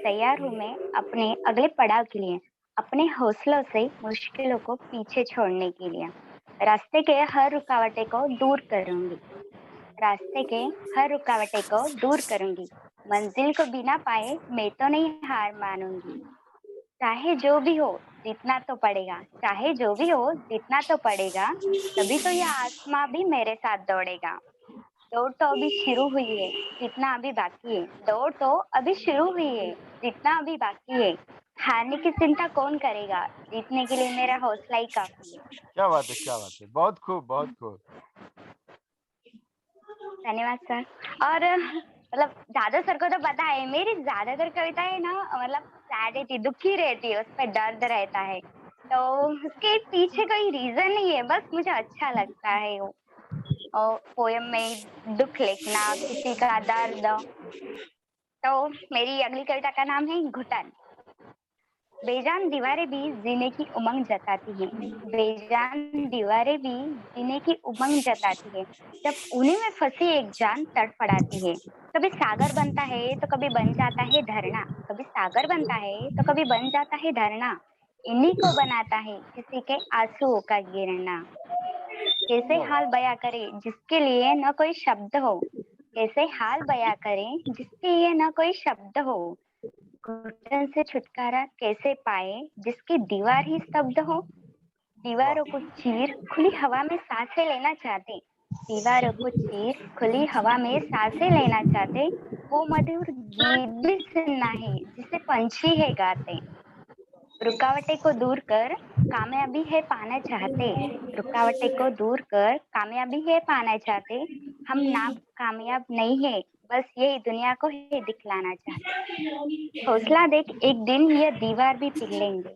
तैयार हूँ मैं अपने अगले पड़ाव के लिए, अपने हौसलों से मुश्किलों को पीछे छोड़ने के लिए। रास्ते के हर रुकावटें को दूर करूंगी, रास्ते के हर रुकावटें को दूर करूंगी। मंजिल को बिना पाए मैं तो नहीं हार मानूंगी। चाहे जो भी हो जीतना तो पड़ेगा, चाहे जो भी हो जीतना तो पड़ेगा, तभी तो यह आसमां भी मेरे साथ दौड़ेगा। दौड़ तो अभी शुरू हुई है, जितना अभी बाकी है। दौड़ तो अभी शुरू हुई है, जितना अभी बाकी है। हारने की चिंता कौन करेगा, जीतने के लिए मेरा हौसला ही काफी है। क्या बात है, क्या बात है, बहुत खूब, बहुत खूब। धन्यवाद सर। और मतलब जादव सर को तो पता है मेरी ज्यादातर कविताएं ना मतलब सैड रहती, दुखी रहती है, उस पर दर्द रहता है, तो उसके पीछे कोई रीजन नहीं है, बस मुझे अच्छा लगता है वो। और पोयम में दुख लिखना, किसी का दर्द। तो मेरी अगली कविता का नाम है घुटन। बेजान दीवारें भी जीने की उमंग जताती है, बेजान दीवारें भी जीने की उमंग जताती है। जब उन्हीं में फंसी एक जान तड़फड़ाती है। कभी सागर बनता है तो कभी बन जाता है धरना, कभी सागर बनता है तो कभी बन जाता है धरना। इन्हीं को बनाता है किसी के आंसुओं का गिरना। कैसे हाल बयां करे जिसके लिए न कोई शब्द हो, कैसे हाल बयां करें जिसके लिए न कोई शब्द हो। घुटन से छुटकारा कैसे पाए जिसकी दीवार ही स्तब्ध हो। दीवारों को चीर खुली हवा में सांसें लेना चाहते, दीवारों को चीर खुली हवा में सांसें लेना चाहते। वो मधुर गीत भी सुनना है जिसे पंछी है गाते। रुकावटें को दूर कर कामयाबी है पाना चाहते, रुकावटें को दूर कर कामयाबी है पाना चाहते। हम नाम कामयाब नहीं है, बस यही दुनिया को है दिखलाना चाहते। हौसला देख एक दिन ये दीवार भी पिघलेंगे,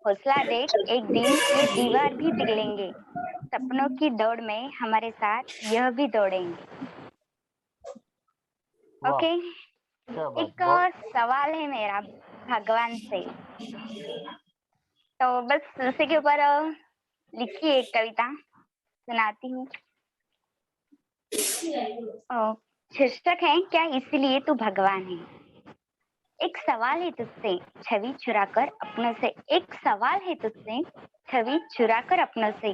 हौसला देख एक दिन ये दीवार भी पिघलेंगे। सपनों की दौड़ में हमारे साथ यह भी दौड़ेंगे। ओके, एक सवाल है मेरा भगवान से, तो बस उसी के ऊपर लिखी एक कविता सुनाती हूँ। शीर्षक है क्या इसलिए तू भगवान है। एक सवाल है तुझसे छवि चुराकर अपनों से, एक सवाल है तुझसे छवि चुराकर अपनों से।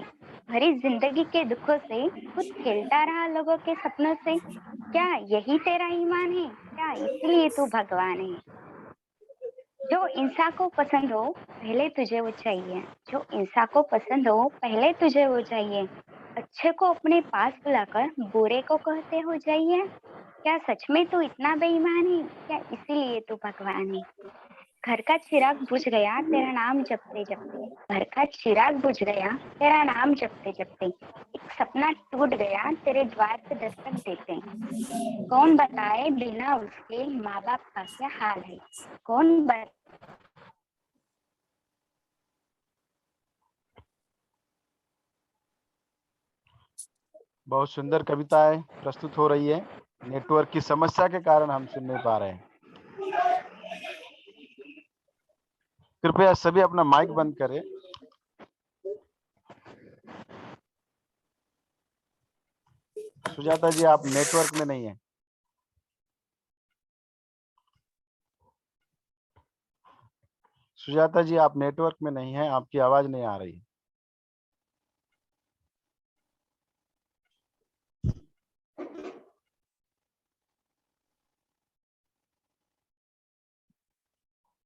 भरी जिंदगी के दुखों से खुद खेलता रहा लोगों के सपनों से। क्या यही तेरा ईमान है, क्या इसलिए तू भगवान है। जो इंसान को पसंद हो पहले तुझे वो चाहिए, जो इंसान को पसंद हो पहले तुझे वो चाहिए। अच्छे को अपने पास बुलाकर बुरे को कहते हो जाइए। क्या सच में तू इतना बेईमान है, क्या इसीलिए तू भगवान है। घर का चिराग बुझ गया तेरा नाम जपते जपते, घर का चिराग बुझ गया तेरा नाम जपते जपते। एक सपना टूट गया तेरे द्वार पे दस्तक देते। कौन बताए बिना उसके माँ बाप का क्या हाल है, कौन बहुत सुंदर कविताएं प्रस्तुत हो रही है। नेटवर्क की समस्या के कारण हम सुन नहीं पा रहे हैं। कृपया सभी अपना माइक बंद करें। सुजाता जी, आप नेटवर्क में नहीं है। सुजाता जी, आप नेटवर्क में नहीं है, आपकी आवाज नहीं आ रही।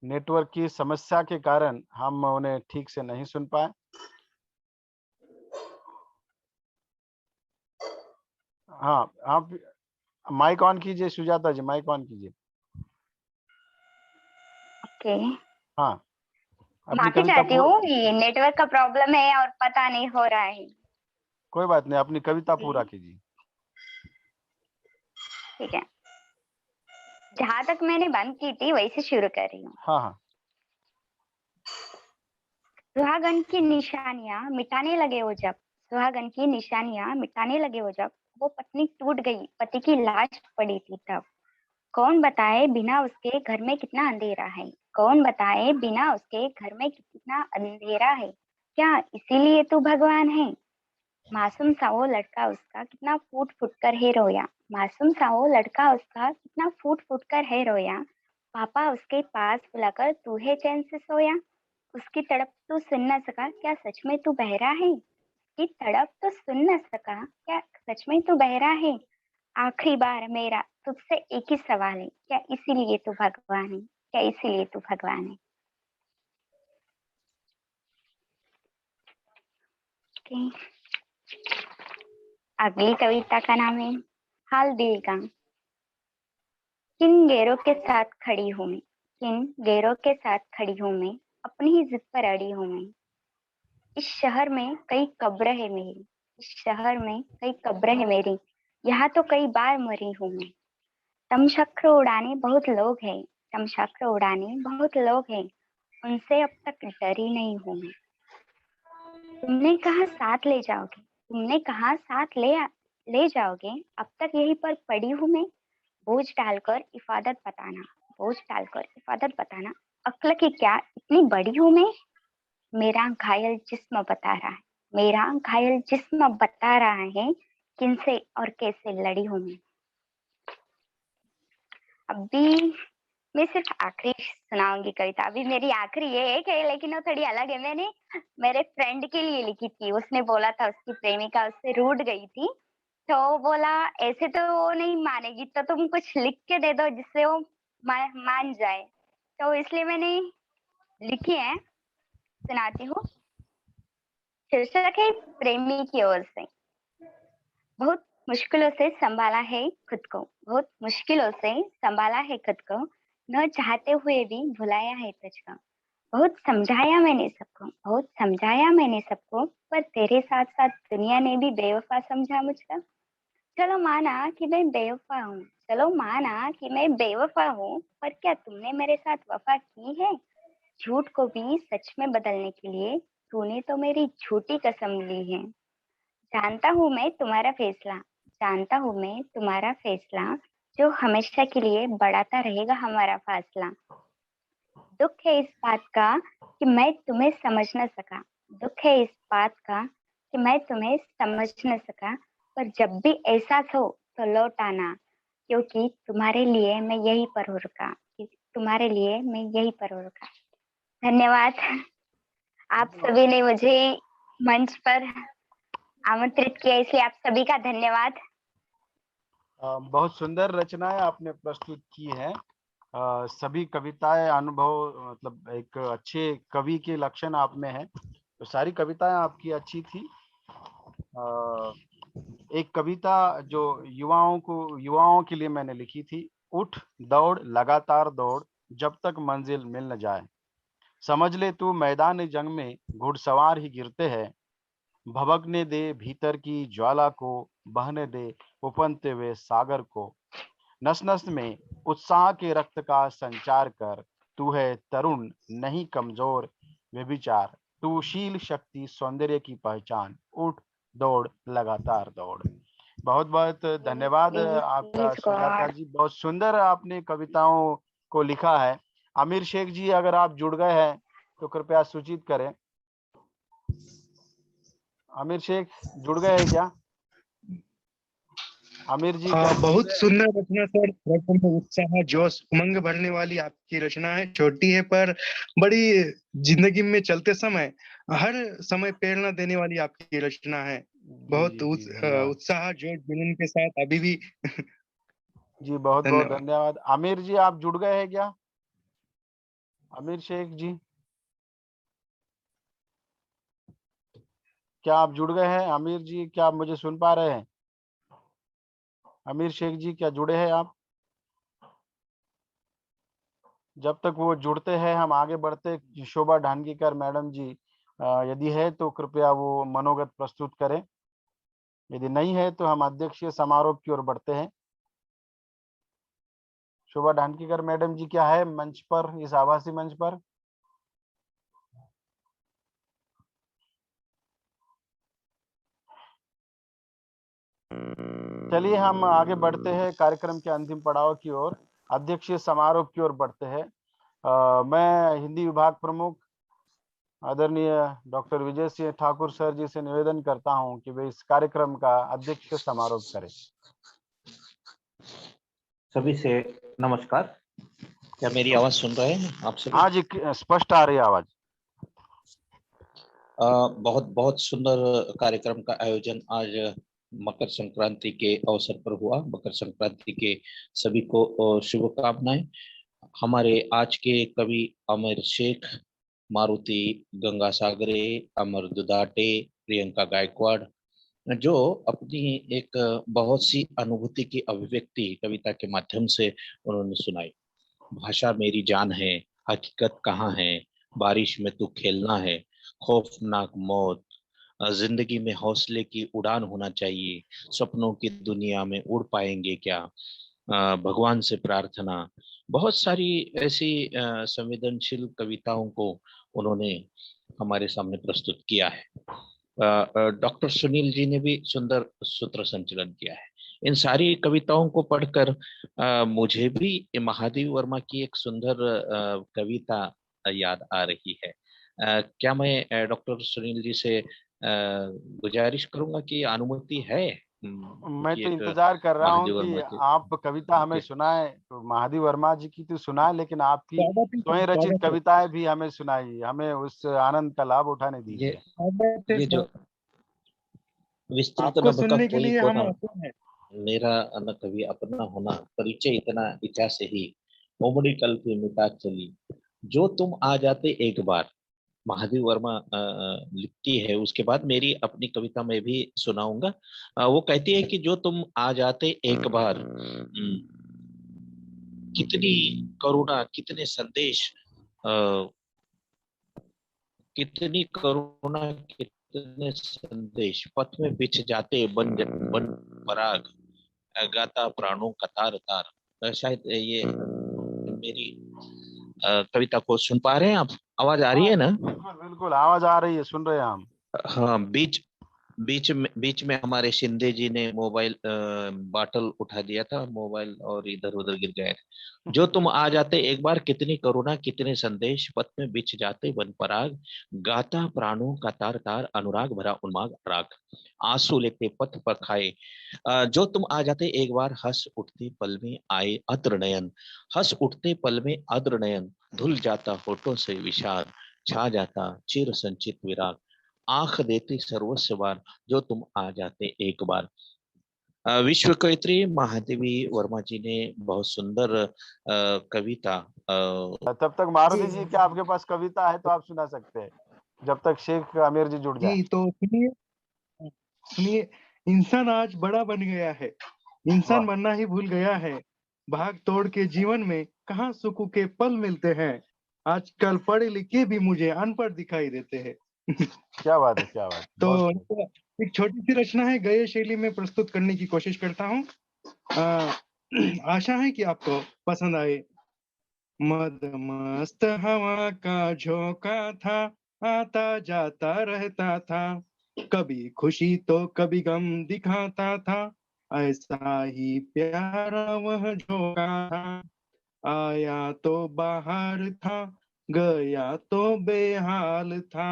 नेटवर्क की समस्या के कारण हम उन्हें ठीक से नहीं सुन पाए। हाँ, आप माइक ऑन कीजिए। सुजाता जी, माइक ऑन कीजिए। ओके, हाँ, अपनी माफी कविता चाहती हूँ, ये नेटवर्क का प्रॉब्लम है और पता नहीं हो रहा है। कोई बात नहीं, अपनी कविता पूरा कीजिए। ठीक है, जहां तक मैंने बंद की थी वैसे शुरू कर रही हूँ। हाँ हाँ। सुहागन की निशानियां मिटाने लगे वो जब, सुहागन की निशानियां मिटाने लगे वो जब, वो पत्नी टूट गई, पति की लाश पड़ी थी तब। कौन बताए बिना उसके घर में कितना अंधेरा है, कौन बताए बिना उसके घर में कितना अंधेरा है, क्या इसीलिए तू भगवान है। मासूम सा वो लड़का उसका कितना फूट फूट कर है रोया, मासूम सा वो लड़का उसका कितना फूट फूट कर है रोया। पापा उसके पास बुलाकर तू है चैन से सोया, उसकी तड़प तो सुन न सका, क्या सच में तू बहरा है, उसकी तड़प तो सुन न सका, क्या सच में तू बहरा है। आखिरी बार मेरा तुझसे एक ही सवाल है, क्या इसीलिए तू भगवान है, क्या इसीलिए तू भगवान है। Okay. अगली कविता का नाम है हाल दिल का। किन गैरों के साथ खड़ी हूँ मैं, किन गैरों के साथ खड़ी हूँ मैं, अपनी ही जिद पर अड़ी हूँ मैं। इस शहर में कई कब्र है मेरी, इस शहर में कई कब्र है मेरी, यहाँ तो कई बार मरी हूँ मैं। तमशक्र उड़ाने बहुत लोग हैं, तमशक्र उड़ाने बहुत लोग हैं, उनसे अब तक डरी नहीं हूँ मैं। तुमने कहा साथ ले जाओगे, तुमने कहा साथ ले जाओगे, अब तक यहीं पर पड़ी हूँ मैं। बोझ डालकर इफादत बताना, बोझ डालकर इफादत बताना, अक्ल की क्या इतनी बड़ी हूँ मैं। मेरा घायल जिस्म बता रहा है, मेरा घायल जिस्म बता रहा है, किनसे और कैसे लड़ी हूँ मैं। अभी मैं सिर्फ आखिरी सुनाऊंगी कविता, अभी मेरी आखिरी ये है लेकिन वो थोड़ी अलग है। मैंने मेरे फ्रेंड के लिए लिखी थी, उसने बोला था उसकी प्रेमिका उससे रूठ गई थी, तो बोला ऐसे तो वो नहीं मानेगी, तो तुम कुछ लिख के दे दो जिससे वो मान जाए, तो इसलिए मैंने लिखी है, सुनाती हूँ। शीर्षक है प्रेमी की ओर से। बहुत मुश्किलों से संभाला है खुद को, बहुत मुश्किलों से संभाला है खुद को, न चाहते हुए भी भुलाया है तुझको। बहुत समझाया मैंने सबको, बहुत समझाया मैंने सबको, पर तेरे साथ साथ दुनिया ने भी बेवफा समझा मुझको। चलो माना कि मैं बेवफा हूँ, चलो माना कि मैं बेवफा हूँ, पर क्या तुमने मेरे साथ वफा की है। झूठ को भी सच में बदलने के लिए तूने तो मेरी झूठी कसम ली है। जानता हूँ मैं तुम्हारा फैसला, जानता हूँ मैं तुम्हारा फैसला, जो हमेशा के लिए बढ़ाता रहेगा हमारा फासला। दुख है इस बात का कि मैं तुम्हें समझ न सका, दुख है इस बात का कि मैं तुम्हें समझ न सका, पर जब भी एहसास हो तो लौट आना, क्योंकि तुम्हारे लिए मैं यहीं पर हूँ रुका, तुम्हारे लिए मैं यहीं पर हूँ रुका। धन्यवाद, आप सभी ने मुझे मंच पर आमंत्रित किया, इसलिए आप सभी का धन्यवाद। बहुत सुंदर रचनाएं आपने प्रस्तुत की हैं। सभी कविताएं अनुभव, मतलब एक अच्छे कवि के लक्षण आप में है, तो सारी कविताएं आपकी अच्छी थी। एक कविता जो युवाओं के लिए मैंने लिखी थी, उठ दौड़ लगातार दौड़ जब तक मंजिल मिल न जाए। समझ ले तू मैदान जंग में घुड़सवार ही गिरते हैं, भभकने दे भीतर की ज्वाला को, बहने दे उफनते हुए सागर को। नस नस में उत्साह के रक्त का संचार कर, तू है तरुण नहीं कमजोर व्यभिचार, तू शील शक्ति सौंदर्य की पहचान, उठ दौड़ लगातार दौड़। बहुत बहुत धन्यवाद आपका सुजाता जी, बहुत सुंदर आपने कविताओं को लिखा है। आमिर शेख जी, अगर आप जुड़ गए हैं तो कृपया सूचित करें। आमिर शेख जुड़ गए हैं क्या? आमिर जी क्या? बहुत सुंदर रचना सर, रचना में उत्साह, जोश, उमंग भरने वाली आपकी रचना है। छोटी है पर बड़ी जिंदगी में चलते समय हर समय प्रेरणा देने वाली आपकी रचना है। बहुत धन्यवाद उत्साह, जोश, जुनून के साथ अभी भी। जी, बहुत बहुत धन्यवाद। धन्यवाद। आमिर जी आप जुड़ गए हैं क्या? आमिर शेख जी, क्या आप जुड़ गए हैं? आमिर जी, क्या आप मुझे सुन पा रहे हैं? आमिर शेख जी, क्या जुड़े हैं आप? जब तक वो जुड़ते हैं हम आगे बढ़ते। शोभा ढानगीकर मैडम जी, यदि है तो कृपया वो मनोगत प्रस्तुत करें। यदि नहीं है तो हम अध्यक्षीय समारोह की ओर बढ़ते हैं। शोभा ढानगीकर मैडम जी क्या है मंच पर, इस आभासी मंच पर? चलिए हम आगे बढ़ते हैं कार्यक्रम के अंतिम पड़ाव की ओर, अध्यक्षीय समारोह की ओर बढ़ते हैं। मैं हिंदी विभाग प्रमुख आदरणीय डॉक्टर विजय सिंह ठाकुर सर जी से निवेदन करता हूं कि वे इस कार्यक्रम का अध्यक्षीय समारोह करें। सभी से नमस्कार। क्या मेरी आवाज सुन रहे हैं आप सभी? हाँ जी, स्पष्ट आ रही है आवाज। बहुत बहुत सुंदर कार्यक्रम का आयोजन आज मकर संक्रांति के अवसर पर हुआ। मकर संक्रांति के सभी को शुभकामनाएं। हमारे आज के कवि अमर शेख, मारुति गंगासागरे, अमर दुधाटे, प्रियंका गायकवाड़, जो अपनी एक बहुत सी अनुभूति की अभिव्यक्ति कविता के माध्यम से उन्होंने सुनाई। भाषा मेरी जान है, हकीकत कहाँ है, बारिश में तू खेलना है, खौफनाक मौत, जिंदगी में हौसले की उड़ान होना चाहिए, सपनों की दुनिया में उड़ पाएंगे क्या, भगवान से प्रार्थना। बहुत सारी ऐसी संवेदनशील कविताओं को उन्होंने हमारे सामने प्रस्तुत किया है। डॉक्टर सुनील जी ने भी सुंदर सूत्र संचलन किया है। इन सारी कविताओं को पढ़कर मुझे भी महादेव वर्मा की एक सुंदर कविता याद आ रही है। क्या मैं डॉक्टर सुनील जी से गुजारिश करूंगा कि अनुमति है मैं कि तो एक इंतजार कर रहा हूँ महादेव कि वर्मा की? आप कविता हमें सुनाए। तो महादेव वर्मा जी की तो सुनाए, लेकिन आपकी स्वयं रचित कविताएं भी हमें सुनाइए, हमें उस आनंद का लाभ उठाने दीजिए। ये जो विस्तृत आपको नभ का सुनने के कोई लिए हम कोना, आते हैं। मेरा न कभी अपना होना, परिचय इतना इच्छा से ही उमड़ी कल की मिटा चली, जो तुम आ जाते एक बार। महादेव वर्मा लिखती है, उसके बाद मेरी अपनी कविता में भी सुनाऊंगा। वो कहती है कि जो तुम आ जाते एक बार, कितनी करुणा, कितने संदेश, कितनी करुणा, कितने संदेश पथ में बिछ जाते, बन बन पराग, गाता प्राणों का तार तार। शायद ये मेरी कविता को सुन पा रहे हैं आप? आवाज आ रही है ना? बिल्कुल बिल्कुल आवाज आ रही है, सुन रहे हैं हम। हाँ, बीच में हमारे शिंदे जी ने मोबाइल बाटल उठा दिया था, मोबाइल, और इधर उधर गिर गए। जो तुम आ जाते एक बार, कितनी करुणा, कितने संदेश पथ में बिछ जाते वन पराग, गाता प्राणों का तार तार, अनुराग भरा उन्माद राग, आंसू लेते पथ पर खाए। जो तुम आ जाते एक बार, हंस उठते पल में आए अद्र नयन, हंस उठते पल में अद्र नयन, धुल जाता होठों से विषाद, छा जाता चिर संचित विराग, आंख देते सर्वस्वार, जो तुम आ जाते एक बार। विश्व कवित्री महादेवी वर्मा जी ने बहुत सुंदर कविता। तब तक मारुति जी, क्या आपके पास कविता है तो आप सुना सकते हैं, जब तक शेख आमिर जी जुड़ जाए। जी तो सुनिए, सुनिए। इंसान आज बड़ा बन गया है, इंसान बनना ही भूल गया है, भाग तोड़ के जीवन में कहाँ सुकून के पल मिलते हैं, आजकल पढ़े लिखे भी मुझे अनपढ़ दिखाई देते हैं। क्या बात है, क्या बात है। तो एक छोटी सी रचना है, गए शैली में प्रस्तुत करने की कोशिश करता हूँ। आशा है कि आपको पसंद आए। मद मस्त हवा का झोंका था, आता जाता रहता था, कभी खुशी तो कभी गम दिखाता था, ऐसा ही प्यारा वह झोंका था, आया तो बाहर था, गया तो बेहाल था,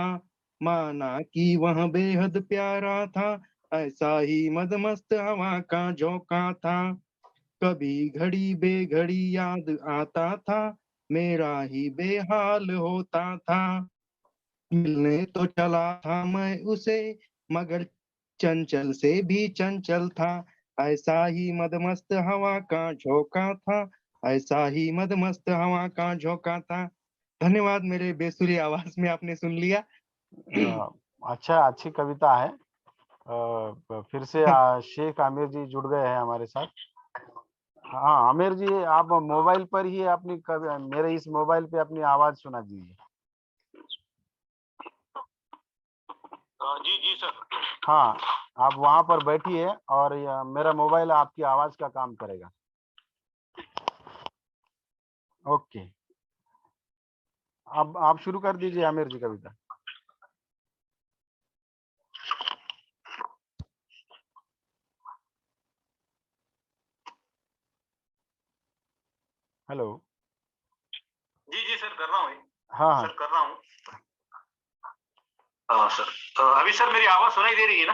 माना कि वह बेहद प्यारा था, ऐसा ही मदमस्त हवा का झोंका था। कभी घड़ी बेघड़ी याद आता था, मेरा ही बेहाल होता था। मिलने तो चला था मैं उसे, मगर चंचल से भी चंचल था, ऐसा ही मदमस्त हवा का झोंका था, ऐसा ही मदमस्त हवा का झोंका था। धन्यवाद, मेरे बेसुरी आवाज में आपने सुन लिया। अच्छा, अच्छी कविता है। फिर से शेख आमिर जी जुड़ गए हैं हमारे साथ। हाँ आमिर जी, आप मोबाइल पर ही अपनी मेरे इस मोबाइल पे अपनी आवाज सुना दीजिए। जी जी सर। हाँ, आप वहां पर बैठिए और मेरा मोबाइल आपकी आवाज का काम करेगा। ओके, अब आप शुरू कर दीजिए आमिर जी कविता। हेलो। जी जी सर, कर रहा हूँ। हाँ सर कर रहा हूँ। हाँ सर, तो अभी सर मेरी आवाज सुनाई दे रही है ना?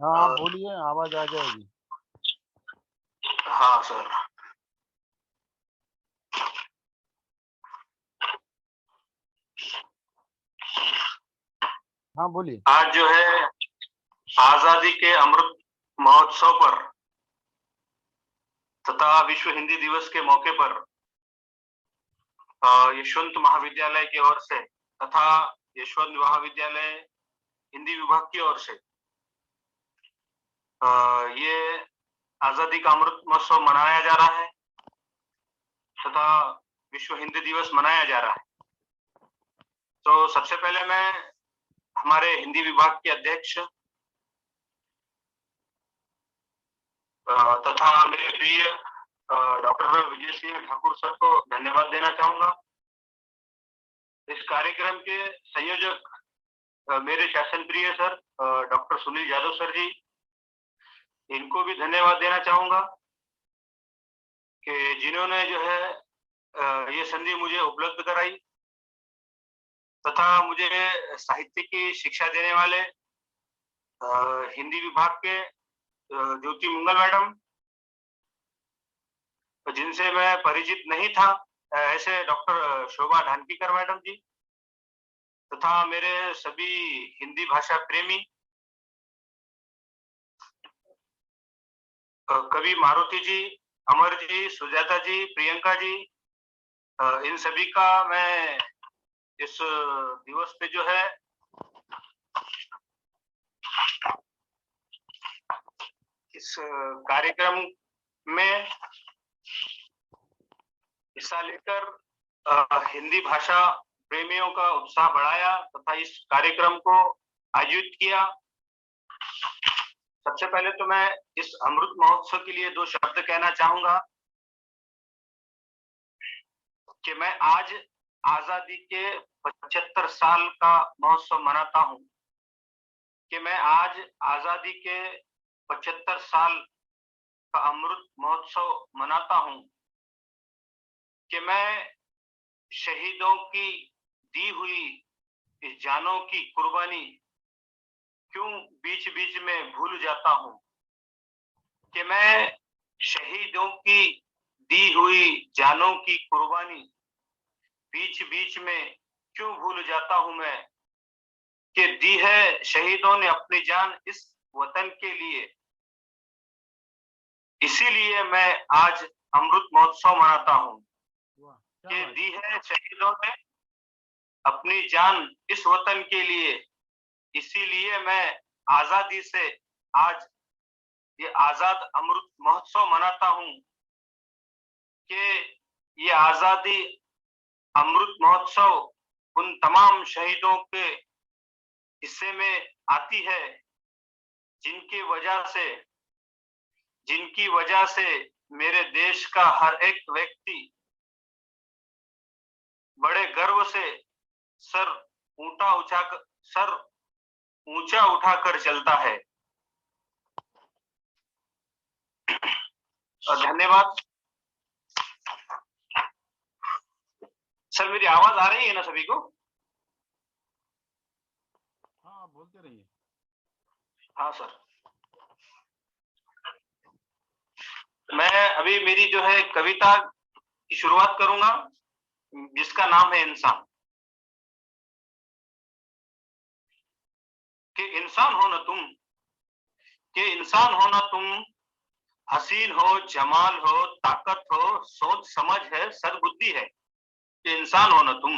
हाँ, आप बोलिए, आवाज आ जाएगी। हाँ सर। हाँ बोलिए। आज जो है आजादी के अमृत महोत्सव पर तथा विश्व हिंदी दिवस के मौके पर यशवंत महाविद्यालय की ओर से तथा यशवंत महाविद्यालय हिंदी विभाग की ओर से ये आजादी का अमृत महोत्सव मनाया जा रहा है तथा विश्व हिंदी दिवस मनाया जा रहा है। तो सबसे पहले मैं हमारे हिंदी विभाग के अध्यक्ष तथा मेरे प्रिय डॉक्टर विजय सिंह ठाकुर सर को धन्यवाद देना चाहूंगा। इस कार्यक्रम के संयोजक मेरे शासन प्रिय sir doctor Sunil Yadav sir ji, इनको भी धन्यवाद देना चाहूंगा कि जिन्होंने जो है ये संधि मुझे उपलब्ध कराई तथा मुझे साहित्य की शिक्षा देने वाले हिंदी विभाग के ज्योति मंगल मैडम, जिनसे मैं परिचित नहीं था, ऐसे डॉक्टर शोभा ढानकीकर मैडम जी तथा मेरे सभी हिंदी भाषा प्रेमी कवि मारुति जी, अमर जी, सुजाता जी, प्रियंका जी, इन सभी का मैं इस दिवस पे जो है इस कार्यक्रम में हिस्सा लेकर हिंदी भाषा प्रेमियों का उत्साह बढ़ाया तथा इस कार्यक्रम को आयोजित किया। सबसे पहले तो मैं इस अमृत महोत्सव के लिए दो शब्द कहना चाहूंगा कि मैं आज आजादी के 75 साल का महोत्सव मनाता हूं, कि मैं आज आजादी के 75 साल का अमृत महोत्सव मनाता हूं, कि मैं शहीदों की दी हुई इस जानों की कुर्बानी क्यों बीच बीच में भूल जाता हूं, कि मैं शहीदों की दी हुई जानों की कुर्बानी बीच बीच में क्यों भूल जाता हूं मैं, कि दी है शहीदों ने अपनी जान इस वतन के लिए, इसीलिए मैं आज अमृत महोत्सव मनाता हूं, कि दी है शहीदों ने अपनी जान इस वतन के लिए, इसीलिए मैं आजादी से आज ये आजाद अमृत महोत्सव मनाता हूं, कि ये आजादी अमृत महोत्सव उन तमाम शहीदों के हिस्से में आती है जिनकी वजह से मेरे देश का हर एक व्यक्ति बड़े गर्व से सर ऊंचा उठाकर चलता है। धन्यवाद। सर मेरी आवाज आ रही है ना सभी को? हाँ बोलते रहिए। हाँ सर, मैं अभी मेरी जो है कविता की शुरुआत करूंगा जिसका नाम है इंसान। कि इंसान हो ना तुम, कि इंसान हो ना तुम, हसीन हो, जमाल हो, ताकत हो, सोच समझ है, सद्बुद्धि है। कि इंसान हो ना तुम,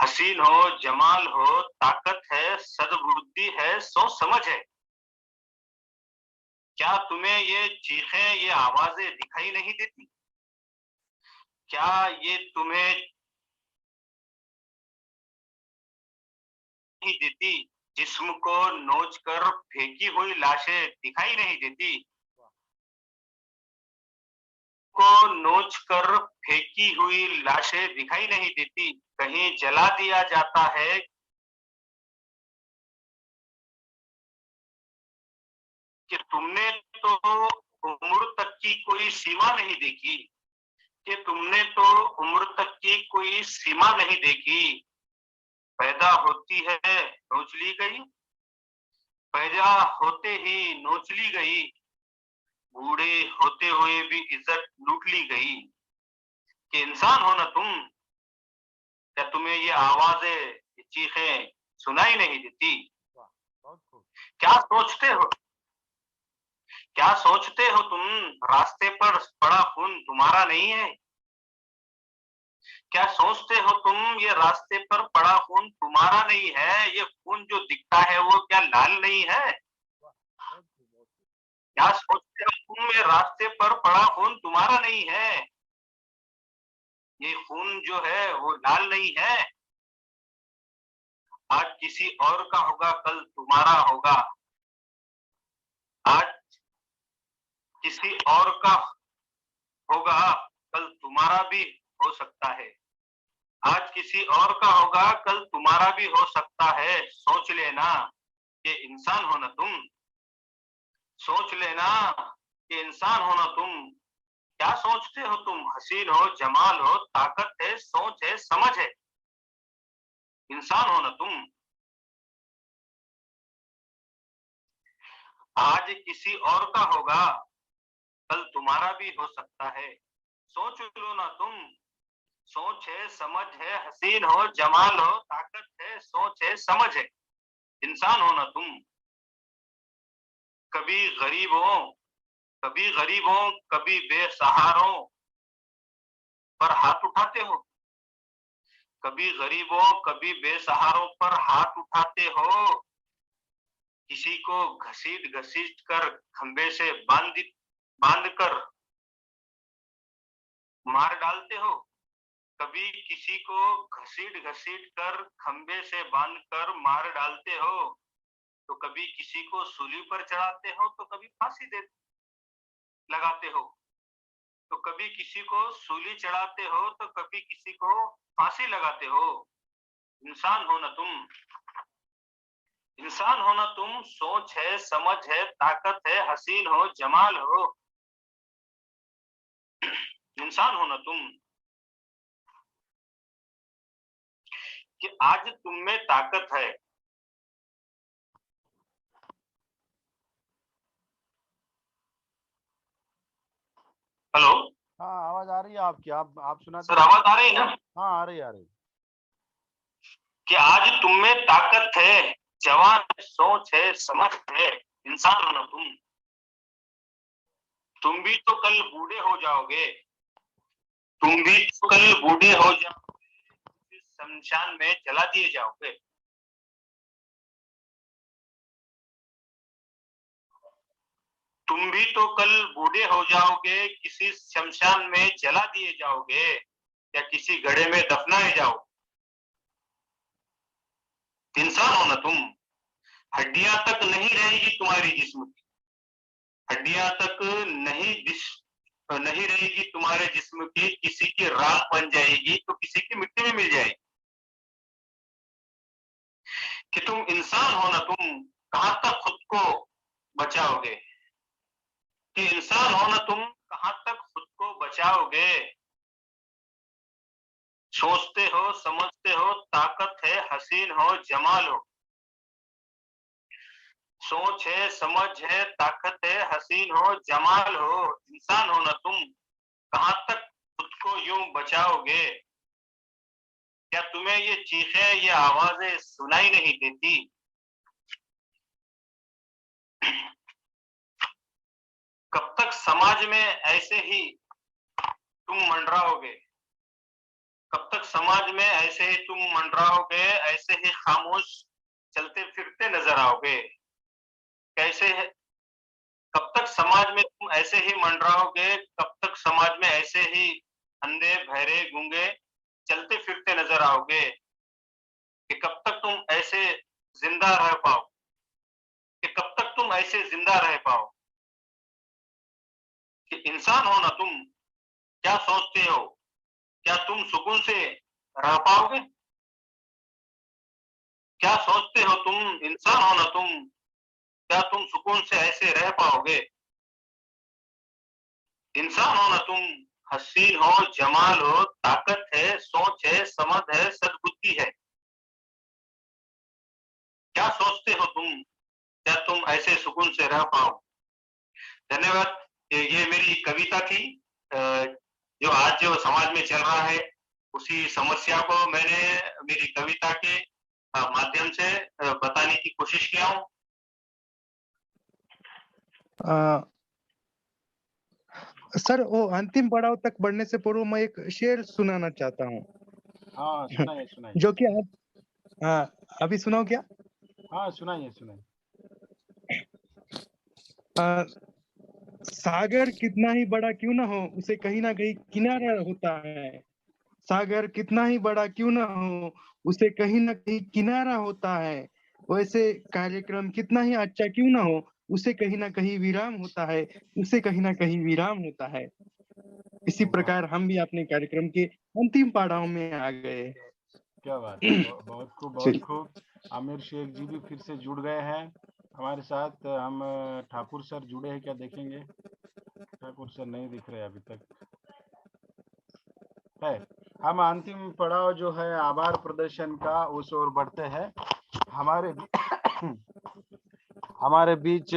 हसीन हो, जमाल हो, ताकत है, सद्बुद्धि है, सोच समझ है। क्या तुम्हें ये चीखें, ये आवाजें दिखाई नहीं देती? क्या ये तुम्हें नहीं देती? जिस्म को नोच कर फेंकी हुई लाशें दिखाई नहीं देती? को नोच कर फेंकी हुई लाशें दिखाई नहीं देती? कहीं जला दिया जाता है कि तुमने तो उम्र तक की कोई सीमा नहीं देखी। कि तुमने तो उम्र तक की कोई सीमा नहीं देखी। पैदा होती है नोच ली गई, पैदा होते ही नोच ली गई, बूढ़े होते हुए भी इज्जत लूट ली गई। कि इंसान हो ना तुम, क्या तुम्हें ये आवाजें, ये चीखें सुनाई नहीं देती? क्या सोचते हो, क्या सोचते हो तुम, रास्ते पर पड़ा खून तुम्हारा नहीं है? क्या सोचते हो तुम, ये रास्ते पर पड़ा खून तुम्हारा नहीं है? ये खून जो दिखता है वो क्या लाल नहीं है? क्या सोचते हो तुम, ये रास्ते पर पड़ा खून तुम्हारा नहीं है? ये खून जो है वो लाल नहीं है। आज किसी और का होगा, कल तुम्हारा होगा। आज किसी और का होगा, कल तुम्हारा भी हो सकता है। आज किसी और का होगा, कल तुम्हारा भी हो सकता है। सोच लेना कि इंसान हो ना तुम, सोच लेना कि इंसान हो ना तुम। क्या सोचते हो तुम, हसीन हो, जमाल हो, ताकत है, सोच है, समझ है। इंसान हो ना तुम। आज किसी और का होगा, कल तुम्हारा भी हो सकता है। सोच लो ना तुम। सोच है, समझ है, हसीन हो, जमाल हो, ताकत है, सोच है, समझ है। इंसान हो ना तुम। कभी गरीब हो, कभी गरीबों, कभी बेसहारों पर हाथ उठाते हो। कभी गरीबों, कभी बेसहारों पर हाथ उठाते हो। किसी को घसीट घसीट कर खंबे से बांध कर मार डालते हो। कभी किसी को घसीट घसीट कर खंबे से बांध कर मार डालते हो। तो कभी किसी को सूली पर चढ़ाते हो, तो कभी फांसी दे लगाते हो। तो कभी किसी को सूली चढ़ाते हो, तो कभी किसी को फांसी लगाते हो। इंसान हो ना तुम। इंसान हो ना तुम। सोच है, समझ है, ताकत है, हसीन हो, जमाल हो। इंसान हो ना तुम। कि आज तुम में ताकत है। हेलो हाँ आवाज आ रही है आपकी, आप सुनाते सर, आवाज आ रही है ना? हाँ आ रही है, आ रही है। कि आज तुम में ताकत है, जवान है, सोच है, समझ है। इंसान हो ना तुम। तुम भी तो कल बूढ़े हो जाओगे। तुम भी तो कल बूढ़े हो जाओगे, शमशान में जला दिए जाओगे। तुम भी तो कल बूढ़े हो जाओगे, किसी शमशान में जला दिए जाओगे, या किसी गड्ढे में दफनाए जाओ। इंसान हो ना तुम। हड्डियां तक नहीं रहेगी तुम्हारी जिस्म की। हड्डियां तक नहीं रहेगी तुम्हारे जिस्म की। किसी की राख बन जाएगी तो किसी की मिट्टी में मिल जाएगी। कि तुम इंसान हो ना तुम, कहां तक खुद को बचाओगे? कि इंसान हो ना तुम, कहां तक खुद को बचाओगे। सोचते हो, समझते हो, ताकत है, हसीन हो, जमाल हो। सोच है, समझ है, ताकत है, हसीन हो, जमाल हो। इंसान हो ना तुम, कहां तक खुद को यूं बचाओगे। क्या तुम्हें ये चीखें, ये आवाजें सुनाई नहीं देती? कब तक समाज में ऐसे ही तुम मंडराओगे? कब तक समाज में ऐसे ही तुम मंडराओगे, ऐसे ही खामोश चलते फिरते नजर आओगे? कैसे है, कब तक समाज में तुम ऐसे ही मंडराओगे? कब तक समाज में ऐसे ही अंधे, बहरे, गूंगे चलते फिरते नजर आओगे? कि कब तक तुम ऐसे जिंदा रह पाओ? कि कब तक तुम ऐसे जिंदा रह पाओ? कि इंसान हो ना तुम, क्या सोचते हो? क्या तुम सुकून से रह पाओगे? क्या सोचते हो तुम? इंसान हो ना तुम, क्या तुम सुकून से ऐसे रह पाओगे? इंसान हो ना तुम, हसीन हो, जमाल हो, ताकत है, सोच है, समझ है, सद्बुद्धि है। क्या सोचते हो तुम? क्या तुम ऐसे सुकून से रह पाओ? धन्यवाद। ये मेरी कविता थी। जो आज जो समाज में चल रहा है, उसी समस्या को मैंने मेरी कविता के माध्यम से बताने की कोशिश किया हूँ। सर, वो अंतिम पड़ाव तक बढ़ने से पूर्व मैं एक शेर सुनाना चाहता हूँ। हाँ सुनाइए सुनाइए। जो कि आप अभी सुनाओ क्या? हाँ सुनाइए सुनाइए। सागर कितना ही बड़ा क्यों ना हो, उसे कहीं ना कहीं किनारा होता है। सागर कितना ही बड़ा क्यों ना हो, उसे कहीं ना कहीं किनारा होता है। वैसे कार्यक्रम कितना ही अच्छा क्यों ना हो, उसे कहीं ना कहीं विराम होता है। उसे कहीं ना कहीं विराम होता है। इसी प्रकार हम भी अपने कार्यक्रम के अंतिम पड़ाव में आ गए। क्या बात है, बहुत खूब बहुत खूब। आमिर शेख जी भी फिर से जुड़ गए हैं हमारे साथ। हम ठाकुर सर जुड़े हैं क्या देखेंगे? ठाकुर सर नहीं दिख रहे अभी तक है। हम अंतिम पड़ाव जो है आभार प्रदर्शन का, उस ओर बढ़ते हैं। हमारे बीच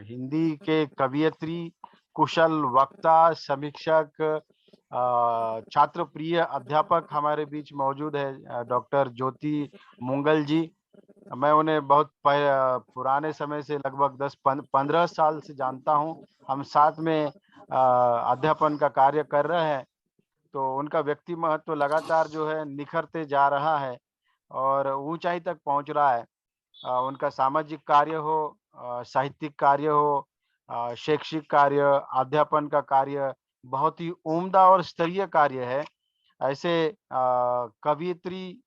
हिंदी के कवियत्री, कुशल वक्ता, समीक्षक, छात्र प्रिय अध्यापक हमारे बीच मौजूद है, डॉक्टर ज्योति मुंगल जी। मैं उन्हें बहुत पुराने समय से, लगभग 10-15 साल से जानता हूं। हम साथ में अध्यापन का कार्य कर रहे हैं। तो उनका व्यक्ति महत्व लगातार जो है निखरते जा रहा है और ऊंचाई तक पहुंच रहा है। उनका सामाजिक कार्य हो, साहित्यिक कार्य हो, शैक्षिक कार्य, अध्यापन का कार्य बहुत ही उम्दा और स्तरीय कार्य है। ऐसे कवियत्री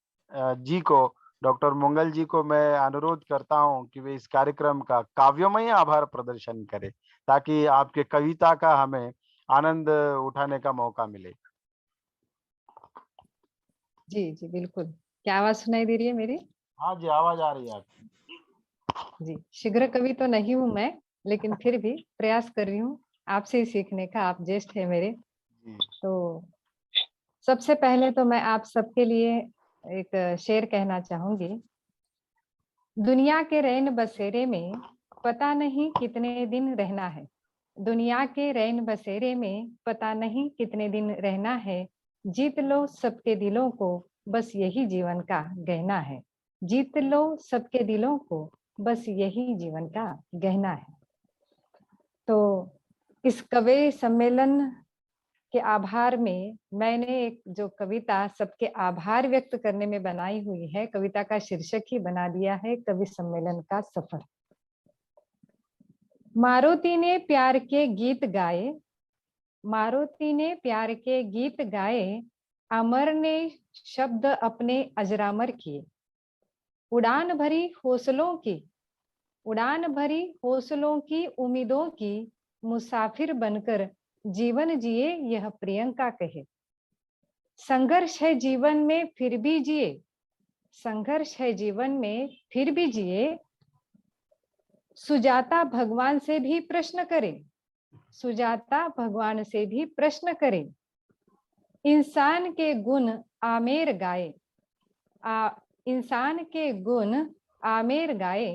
जी को, डॉक्टर मंगल जी को मैं अनुरोध करता हूं कि वे इस कार्यक्रम का काव्यमय आभार प्रदर्शन करें, ताकि आपके कविता का हमें आनंद उठाने का मौका मिले। जी जी बिल्कुल। क्या आवाज सुनाई दे रही है मेरी? हाँ जी, आवाज आ रही है आपकी। जी, शीघ्र कवि तो नहीं हूँ मैं, लेकिन फिर भी प्रयास कर रही हूँ आपसे ही सीखने का। आप ज्येष्ठ है मेरे। तो सबसे पहले तो मैं आप सबके लिए एक शेर कहना चाहूंगी। दुनिया के रैन बसेरे में पता नहीं कितने दिन रहना है। दुनिया के रैन बसेरे में पता नहीं कितने दिन रहना है। जीत लो सबके दिलों को, बस यही जीवन का गहना है। जीत लो सबके दिलों को, बस यही जीवन का गहना है। तो इस कवि सम्मेलन के आभार में मैंने एक जो कविता सबके आभार व्यक्त करने में बनाई हुई है, कविता का शीर्षक ही बना दिया है कवि सम्मेलन का सफर। मारुति ने प्यार के गीत गाए, मारुति ने प्यार के गीत गाए, अमर ने शब्द अपने अजरामर किए। उड़ान भरी हौसलों की, उड़ान भरी हौसलों की, उम्मीदों की मुसाफिर बनकर जीवन जिए, यह प्रियंका कहे। संघर्ष है जीवन में फिर भी जिए, संघर्ष है जीवन में फिर भी जिए। सुजाता भगवान से भी प्रश्न करे, सुजाता भगवान से भी प्रश्न करे, इंसान के गुण आमेर गाए, इंसान के गुण आमेर गाए,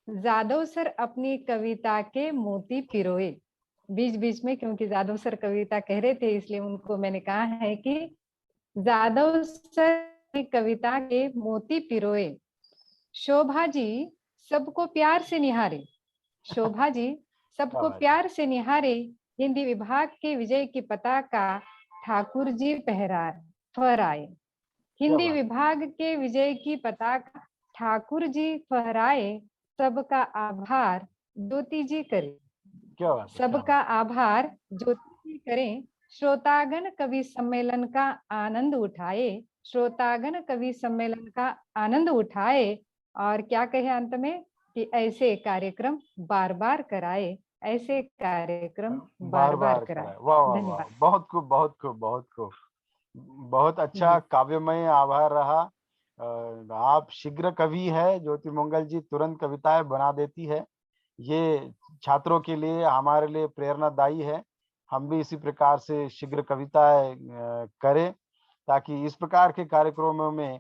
जादव सर अपनी कविता के मोती पिरोए। बीच बीच में क्योंकि जादव सर कविता कह रहे थे इसलिए उनको मैंने कहा है कि जादव सर अपनी कविता के मोती पिरोए। शोभा जी सबको प्यार से निहारे, शोभा जी सबको प्यार से निहारे, हिंदी विभाग के विजय की पताका ठाकुर जी फहराए, हिंदी विभाग के विजय की पताका ठाकुर जी फहराए, सबका आभार ज्योति जी करे, सबका आभार ज्योति जी करें, श्रोतागण कवि सम्मेलन का आनंद उठाए, श्रोतागण कवि सम्मेलन का आनंद उठाए, और क्या कहे अंत में कि ऐसे कार्यक्रम बार बार कराए, ऐसे कार्यक्रम बार बार कराए। वाह वाह वाह, धन्यवाद। बहुत खूब बहुत खूब बहुत खूब, बहुत अच्छा काव्यमय आभार रहा। आप शीघ्र कवि है, ज्योति मंगल जी तुरंत कविताएं बना देती है, ये छात्रों के लिए हमारे लिए प्रेरणादायी है। हम भी इसी प्रकार से शीघ्र कविताएं करें ताकि इस प्रकार के कार्यक्रमों में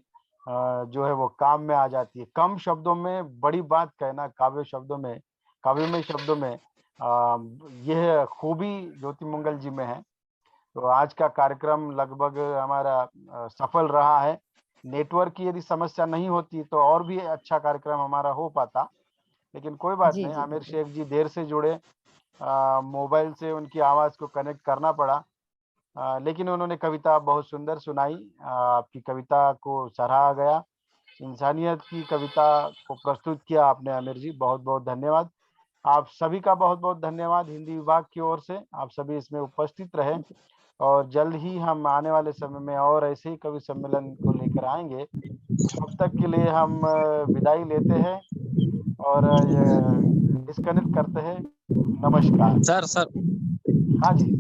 जो है वो काम में आ जाती है। कम शब्दों में बड़ी बात कहना, काव्यमय शब्दों में यह खूबी ज्योति मंगल जी में है। तो आज का कार्यक्रम लगभग हमारा सफल रहा है। नेटवर्क की यदि समस्या नहीं होती तो और भी अच्छा कार्यक्रम हमारा हो पाता, लेकिन कोई बात नहीं। आमिर शेख जी देर से जुड़े, मोबाइल से उनकी आवाज को कनेक्ट करना पड़ा, लेकिन उन्होंने कविता बहुत सुंदर सुनाई। आपकी कविता को सराहा गया, इंसानियत की कविता को प्रस्तुत किया आपने आमिर जी, बहुत बहुत धन्यवाद। आप सभी का बहुत बहुत धन्यवाद हिंदी विभाग की ओर से, आप सभी इसमें उपस्थित रहे और जल्द ही हम आने वाले समय में और ऐसे ही कवि सम्मेलन को लेकर आएंगे। तब तक के लिए हम विदाई लेते हैं और डिस्कनेक्ट करते हैं। नमस्कार। सर हाँ जी।